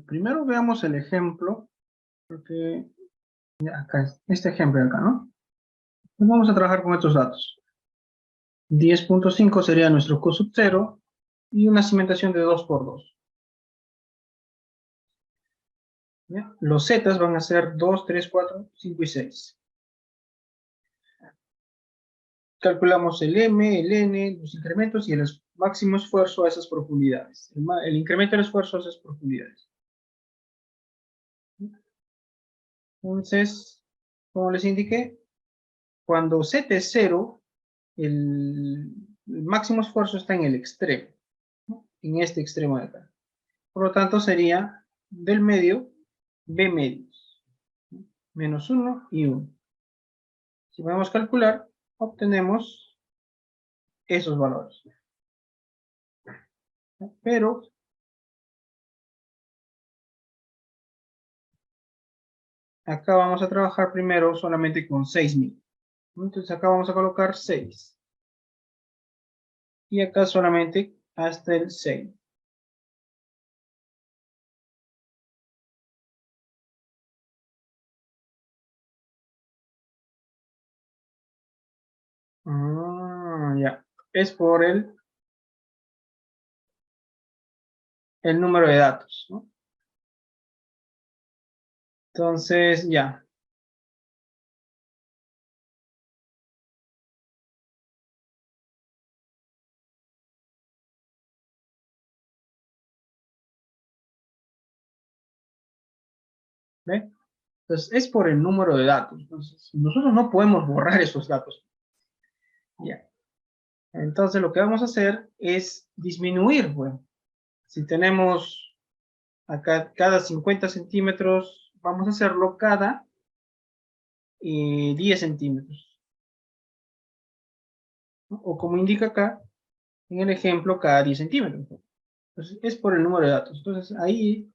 Primero veamos el ejemplo, porque acá, este ejemplo de acá, ¿no? Pues vamos a trabajar con estos datos. 10,5 sería nuestro Q sub 0 y una cimentación de 2 por 2. ¿Ya? Los zetas van a ser 2, 3, 4, 5 y 6. Calculamos el M, el N, los incrementos y el máximo esfuerzo a esas profundidades. El incremento del esfuerzo a esas profundidades. Entonces, como les indiqué, cuando Z es 0, el máximo esfuerzo está en el extremo, ¿no? En este extremo de acá. Por lo tanto, sería del medio B medios, ¿no? Menos 1 y 1. Si podemos calcular, obtenemos esos valores. ¿No? Pero acá vamos a trabajar primero solamente con 6.000. Entonces acá vamos a colocar 6. Y acá solamente hasta el 6. Ya. Es por el número de datos, ¿no? Entonces, ya. ¿Ve? Entonces, es por el número de datos. Entonces, nosotros no podemos borrar esos datos. Ya. Entonces, lo que vamos a hacer es disminuir, bueno, si tenemos acá cada 50 centímetros, vamos a hacerlo cada 10 centímetros, ¿no? O como indica acá, en el ejemplo, cada 10 centímetros. Entonces, es por el número de datos. Entonces, ahí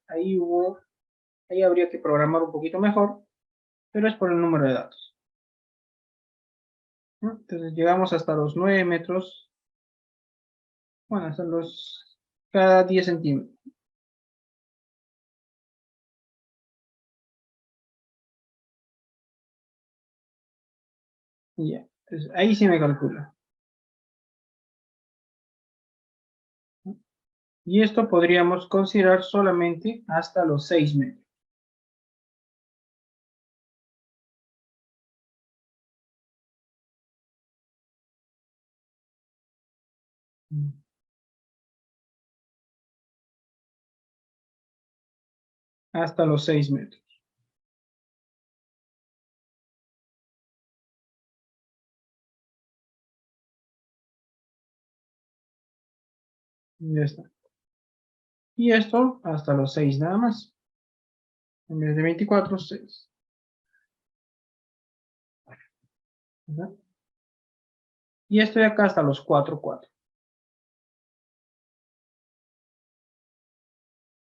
habría que programar un poquito mejor, pero es por el número de datos, ¿no? Entonces, llegamos hasta los 9 metros, bueno, hasta cada 10 centímetros. Y ya. Entonces, ahí sí me calcula, ¿no? Y esto podríamos considerar solamente hasta los 6 metros. Hasta los 6 metros. Ya está. Y esto hasta los 6 nada más. En vez de 24, 6. ¿Verdad? Y esto de acá hasta los 4, 4.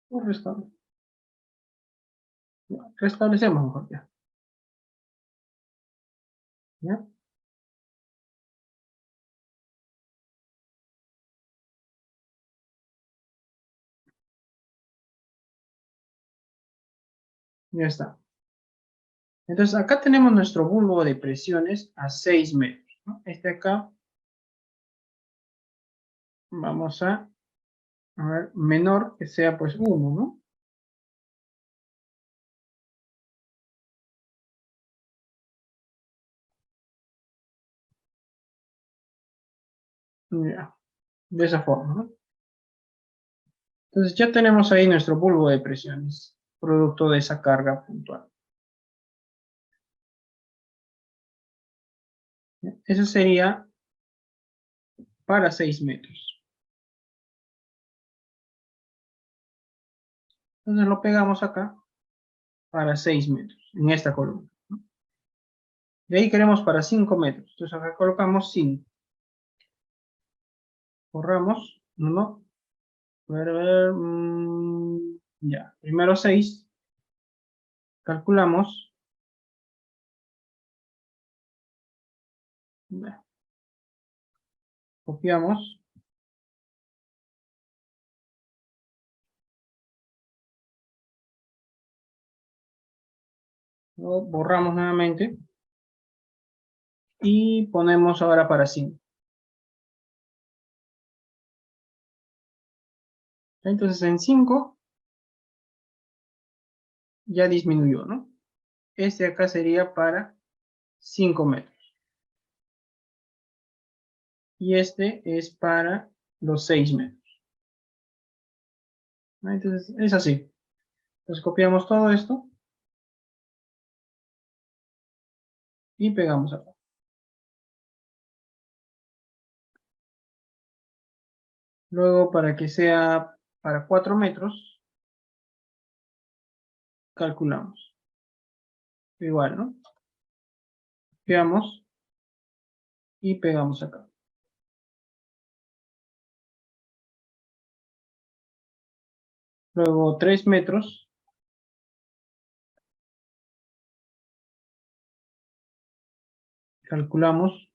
Pues restablecemos mejor ya. ¿Ya? Ya está. Entonces acá tenemos nuestro bulbo de presiones a 6 metros, ¿no? Este acá vamos a ver, menor que sea pues 1, ¿no? Ya, de esa forma, ¿no? Entonces ya tenemos ahí nuestro bulbo de presiones, producto de esa carga puntual. ¿Ya? Eso sería para 6 metros. Entonces lo pegamos acá para 6 metros, en esta columna, ¿no? De ahí queremos para 5 metros. Entonces acá colocamos 5. Borramos. 1. A ver, ya. Primero 6. Calculamos. Ya. Copiamos. Luego borramos nuevamente. Y ponemos ahora para 5. Entonces en 5 ya disminuyó, ¿no? Este acá sería para 5 metros. Y este es para los 6 metros. ¿No? Entonces es así. Entonces copiamos todo esto y pegamos acá. Luego para que sea para 4 metros, calculamos. Igual, ¿no? Copiamos y pegamos acá. Luego 3 metros, calculamos.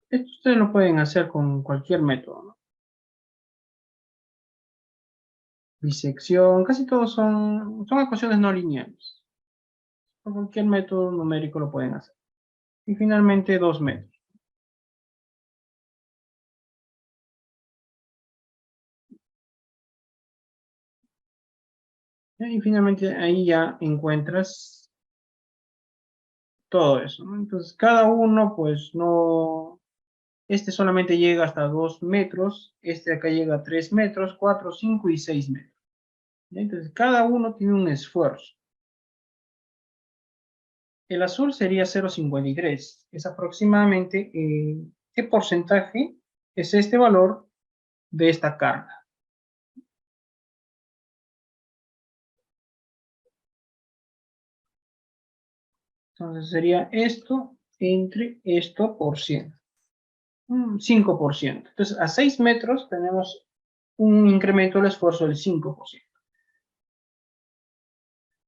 Esto ustedes lo pueden hacer con cualquier método, ¿no? Disección, casi todos son ecuaciones no lineales. Con cualquier método numérico lo pueden hacer. Y finalmente 2 metros. Y finalmente ahí ya encuentras todo eso, ¿no? Entonces cada uno pues no Este solamente llega hasta 2 metros, este acá llega a 3 metros, 4, 5 y 6 metros. Entonces, cada uno tiene un esfuerzo. El azul sería 0,53. Es aproximadamente, ¿qué porcentaje es este valor de esta carga? Entonces sería esto entre esto por 100. 5%. Entonces, a 6 metros tenemos un incremento del esfuerzo del 5%.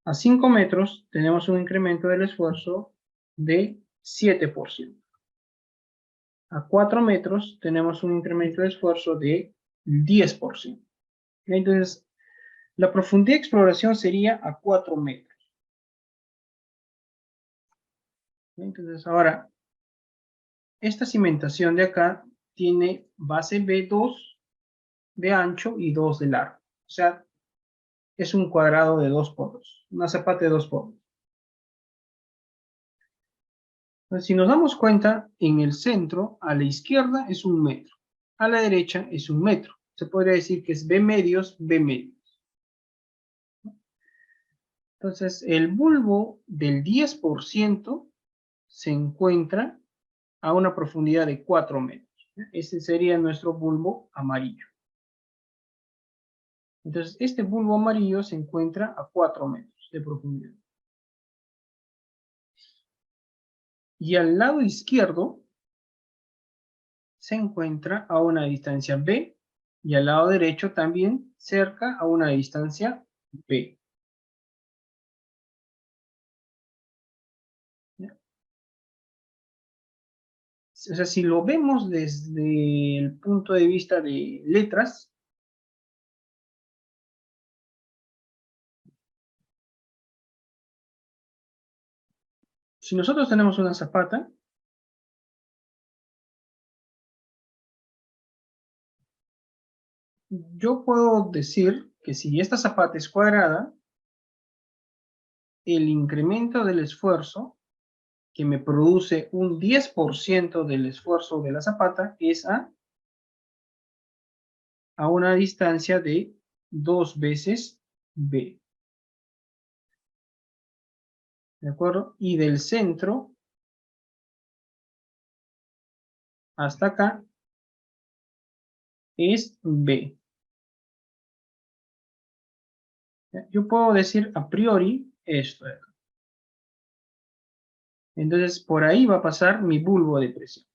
A 5 metros tenemos un incremento del esfuerzo de 7%. A 4 metros tenemos un incremento de esfuerzo de 10%. Entonces, la profundidad de exploración sería a 4 metros. Entonces, ahora, esta cimentación de acá tiene base B2 de ancho y 2 de largo. O sea, es un cuadrado de 2 por 2, una zapata de 2 por 2. Entonces, si nos damos cuenta, en el centro, a la izquierda es 1 metro, a la derecha es 1 metro. Se podría decir que es B medios, B medios. Entonces, el bulbo del 10% se encuentra a una profundidad de 4 metros. Ese sería nuestro bulbo amarillo. Entonces, este bulbo amarillo se encuentra a 4 metros de profundidad. Y al lado izquierdo se encuentra a una distancia B, y al lado derecho también cerca a una distancia B. O sea, si lo vemos desde el punto de vista de letras, si nosotros tenemos una zapata, yo puedo decir que si esta zapata es cuadrada, el incremento del esfuerzo que me produce un 10% del esfuerzo de la zapata es a una distancia de 2 veces B. ¿De acuerdo? Y del centro hasta acá es B. Yo puedo decir a priori esto. Entonces, por ahí va a pasar mi bulbo de presión.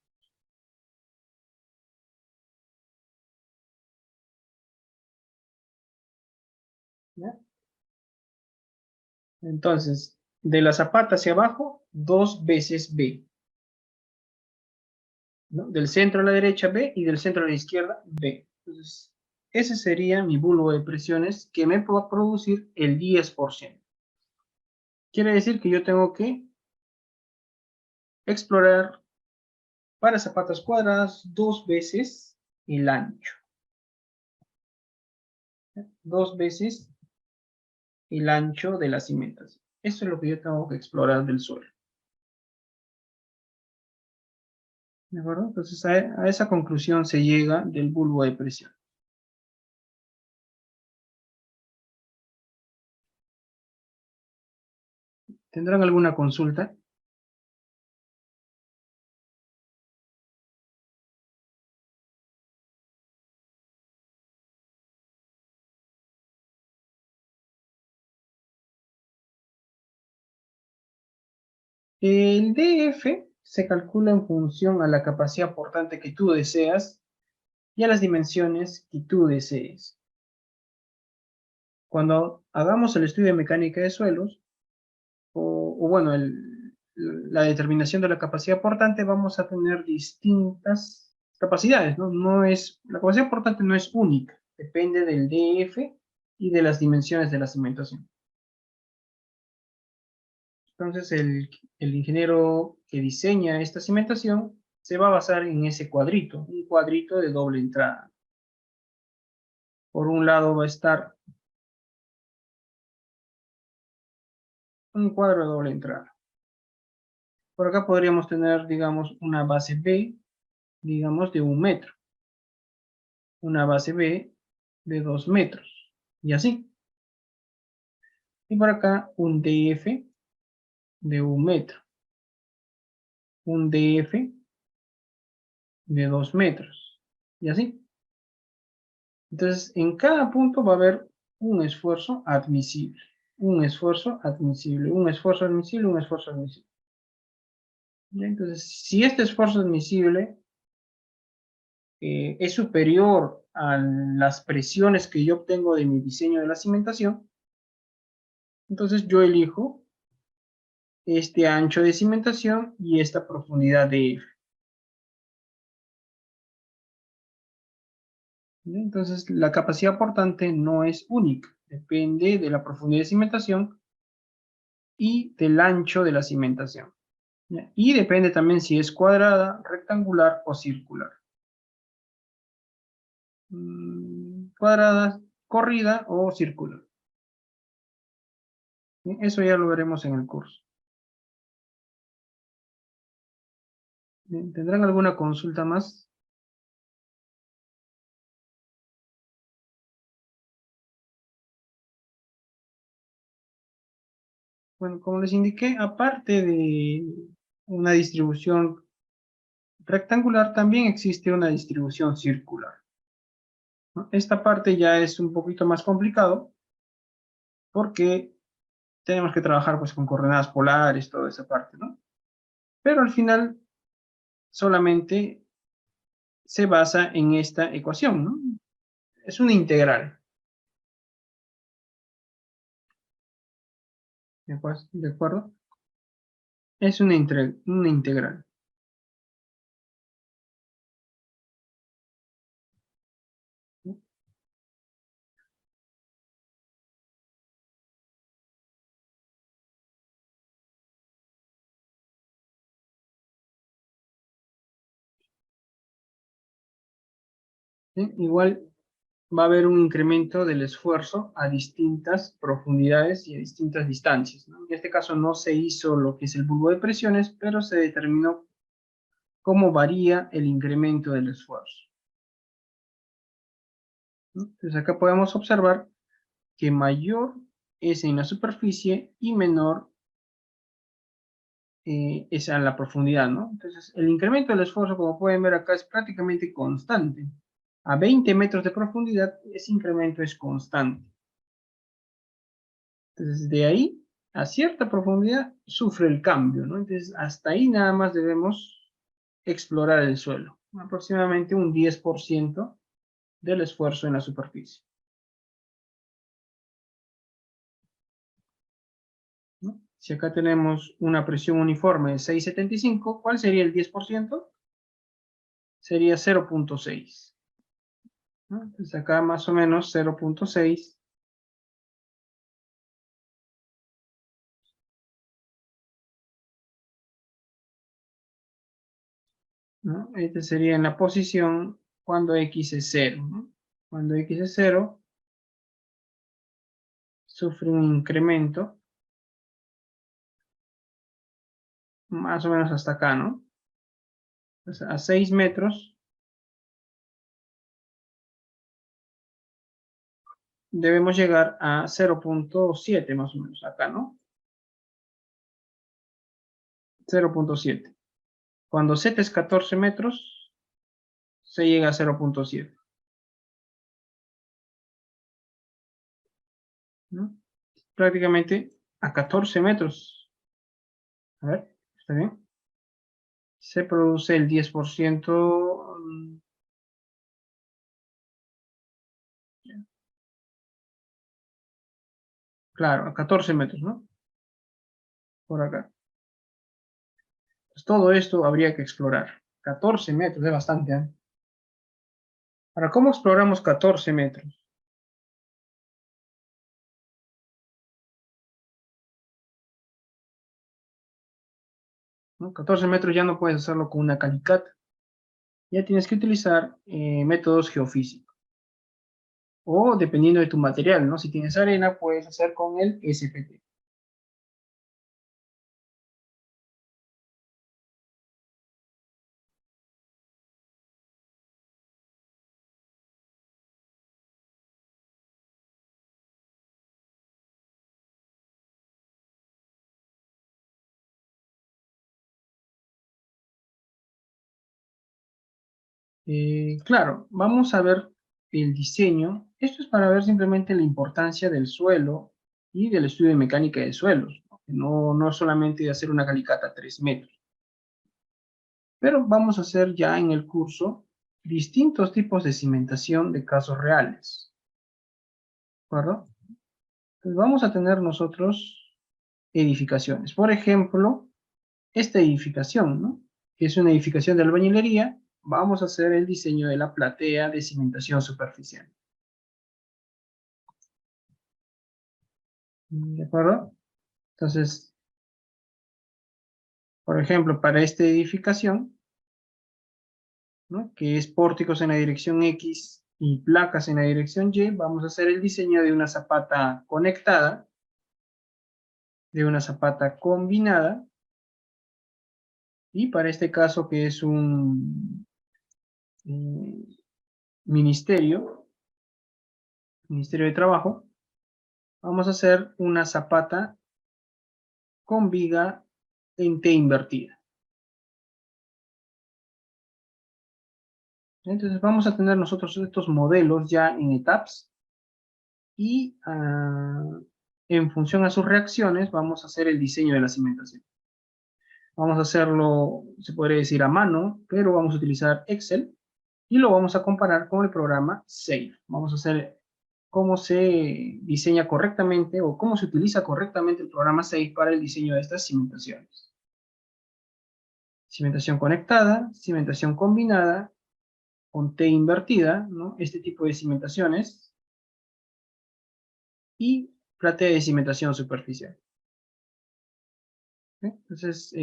¿Ya? Entonces, de la zapata hacia abajo, 2 veces B. ¿No? Del centro a la derecha B y del centro a la izquierda B. Entonces, ese sería mi bulbo de presiones que me va a producir el 10%. Quiere decir que yo tengo que explorar para zapatas cuadradas 2 veces el ancho. 2 veces el ancho de la cimentación. Eso es lo que yo tengo que explorar del suelo. ¿De acuerdo? Entonces a esa conclusión se llega del bulbo de presión. ¿Tendrán alguna consulta? El DF se calcula en función a la capacidad portante que tú deseas y a las dimensiones que tú desees. Cuando hagamos el estudio de mecánica de suelos, o bueno, la determinación de la capacidad portante, vamos a tener distintas capacidades, ¿no? La capacidad portante no es única, depende del DF y de las dimensiones de la cimentación. Entonces, el ingeniero que diseña esta cimentación se va a basar en ese cuadrito, un cuadrito de doble entrada. Por un lado va a estar un cuadro de doble entrada. Por acá podríamos tener, digamos, una base B, digamos, de 1 metro. Una base B de 2 metros. Y así. Y por acá un DF de 1 metro. Un DF de 2 metros. Y así. Entonces, en cada punto va a haber un esfuerzo admisible. Un esfuerzo admisible. Un esfuerzo admisible. Un esfuerzo admisible. ¿Ya? Entonces, si este esfuerzo admisible es superior a las presiones que yo obtengo de mi diseño de la cimentación, entonces yo elijo este ancho de cimentación y esta profundidad de F. Entonces, la capacidad portante no es única, depende de la profundidad de cimentación y del ancho de la cimentación. ¿Ya? Y depende también si es cuadrada, rectangular o circular. Cuadrada, corrida o circular. Eso ya lo veremos en el curso. ¿Tendrán alguna consulta más? Bueno, como les indiqué, aparte de una distribución rectangular, también existe una distribución circular, ¿no? Esta parte ya es un poquito más complicado porque tenemos que trabajar pues con coordenadas polares, toda esa parte, ¿no? Pero al final solamente se basa en esta ecuación, ¿no? Es una integral. ¿De acuerdo? Es una integral. ¿Sí? Igual va a haber un incremento del esfuerzo a distintas profundidades y a distintas distancias, ¿no? En este caso no se hizo lo que es el bulbo de presiones, pero se determinó cómo varía el incremento del esfuerzo, ¿no? Entonces acá podemos observar que mayor es en la superficie y menor es en la profundidad, ¿no? Entonces el incremento del esfuerzo, como pueden ver acá, es prácticamente constante. A 20 metros de profundidad, ese incremento es constante. Entonces, de ahí a cierta profundidad sufre el cambio, ¿no? Entonces, hasta ahí nada más debemos explorar el suelo, aproximadamente un 10% del esfuerzo en la superficie, ¿no? Si acá tenemos una presión uniforme de 6,75, ¿cuál sería el 10%? Sería 0,6, ¿no? Entonces, acá más o menos 0,6. ¿No? Este sería en la posición cuando X es 0, ¿no? Cuando X es 0, sufre un incremento más o menos hasta acá, ¿no? Entonces, a 6 metros debemos llegar a 0,7 más o menos, acá, ¿no? 0,7. Cuando Z es 14 metros, se llega a 0,7, ¿no? Prácticamente a 14 metros. A ver, ¿está bien? Se produce el 10%, claro, a 14 metros, ¿no? Por acá. Pues todo esto habría que explorar. 14 metros, es bastante, ¿eh? Ahora, ¿cómo exploramos 14 metros? ¿No? 14 metros ya no puedes hacerlo con una calicata. Ya tienes que utilizar métodos geofísicos. O dependiendo de tu material, ¿no? Si tienes arena, puedes hacer con el SPT. Claro, vamos a ver el diseño. Esto es para ver simplemente la importancia del suelo y del estudio de mecánica de suelos. No solamente de hacer una calicata a 3 metros. Pero vamos a hacer ya en el curso distintos tipos de cimentación de casos reales. ¿De acuerdo? Pues vamos a tener nosotros edificaciones. Por ejemplo, esta edificación, ¿no? Que es una edificación de albañilería, vamos a hacer el diseño de la platea de cimentación superficial. ¿De acuerdo? Entonces, por ejemplo, para esta edificación, ¿no? Que es pórticos en la dirección X y placas en la dirección Y, vamos a hacer el diseño de una zapata conectada, de una zapata combinada, y para este caso que es un ministerio de Trabajo, vamos a hacer una zapata con viga en T invertida. Entonces vamos a tener nosotros estos modelos ya en etapas y en función a sus reacciones vamos a hacer el diseño de la cimentación. Vamos a hacerlo, se podría decir a mano, pero vamos a utilizar Excel y lo vamos a comparar con el programa SAFE. Vamos a hacer cómo se diseña correctamente o cómo se utiliza correctamente el programa SAFE para el diseño de estas cimentaciones. Cimentación conectada, cimentación combinada, con T invertida, ¿no? Este tipo de cimentaciones, y platea de cimentación superficial. ¿Sí? Entonces,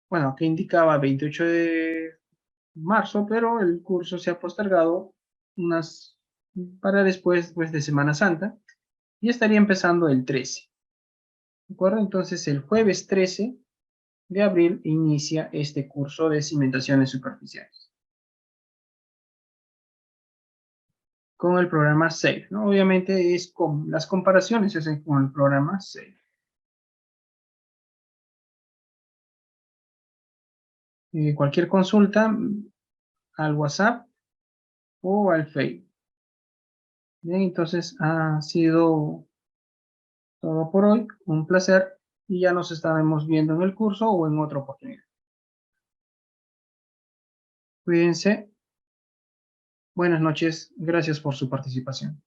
bueno, aquí indicaba 28 de marzo, pero el curso se ha postergado para después pues, de Semana Santa, y estaría empezando el 13. ¿De acuerdo? Entonces, el jueves 13 de abril inicia este curso de cimentaciones superficiales con el programa SAFE, ¿no? Obviamente las comparaciones se hacen con el programa SAFE. Cualquier consulta al WhatsApp o al Facebook. Bien, entonces ha sido todo por hoy, un placer, y ya nos estaremos viendo en el curso o en otra oportunidad. Cuídense, buenas noches, gracias por su participación.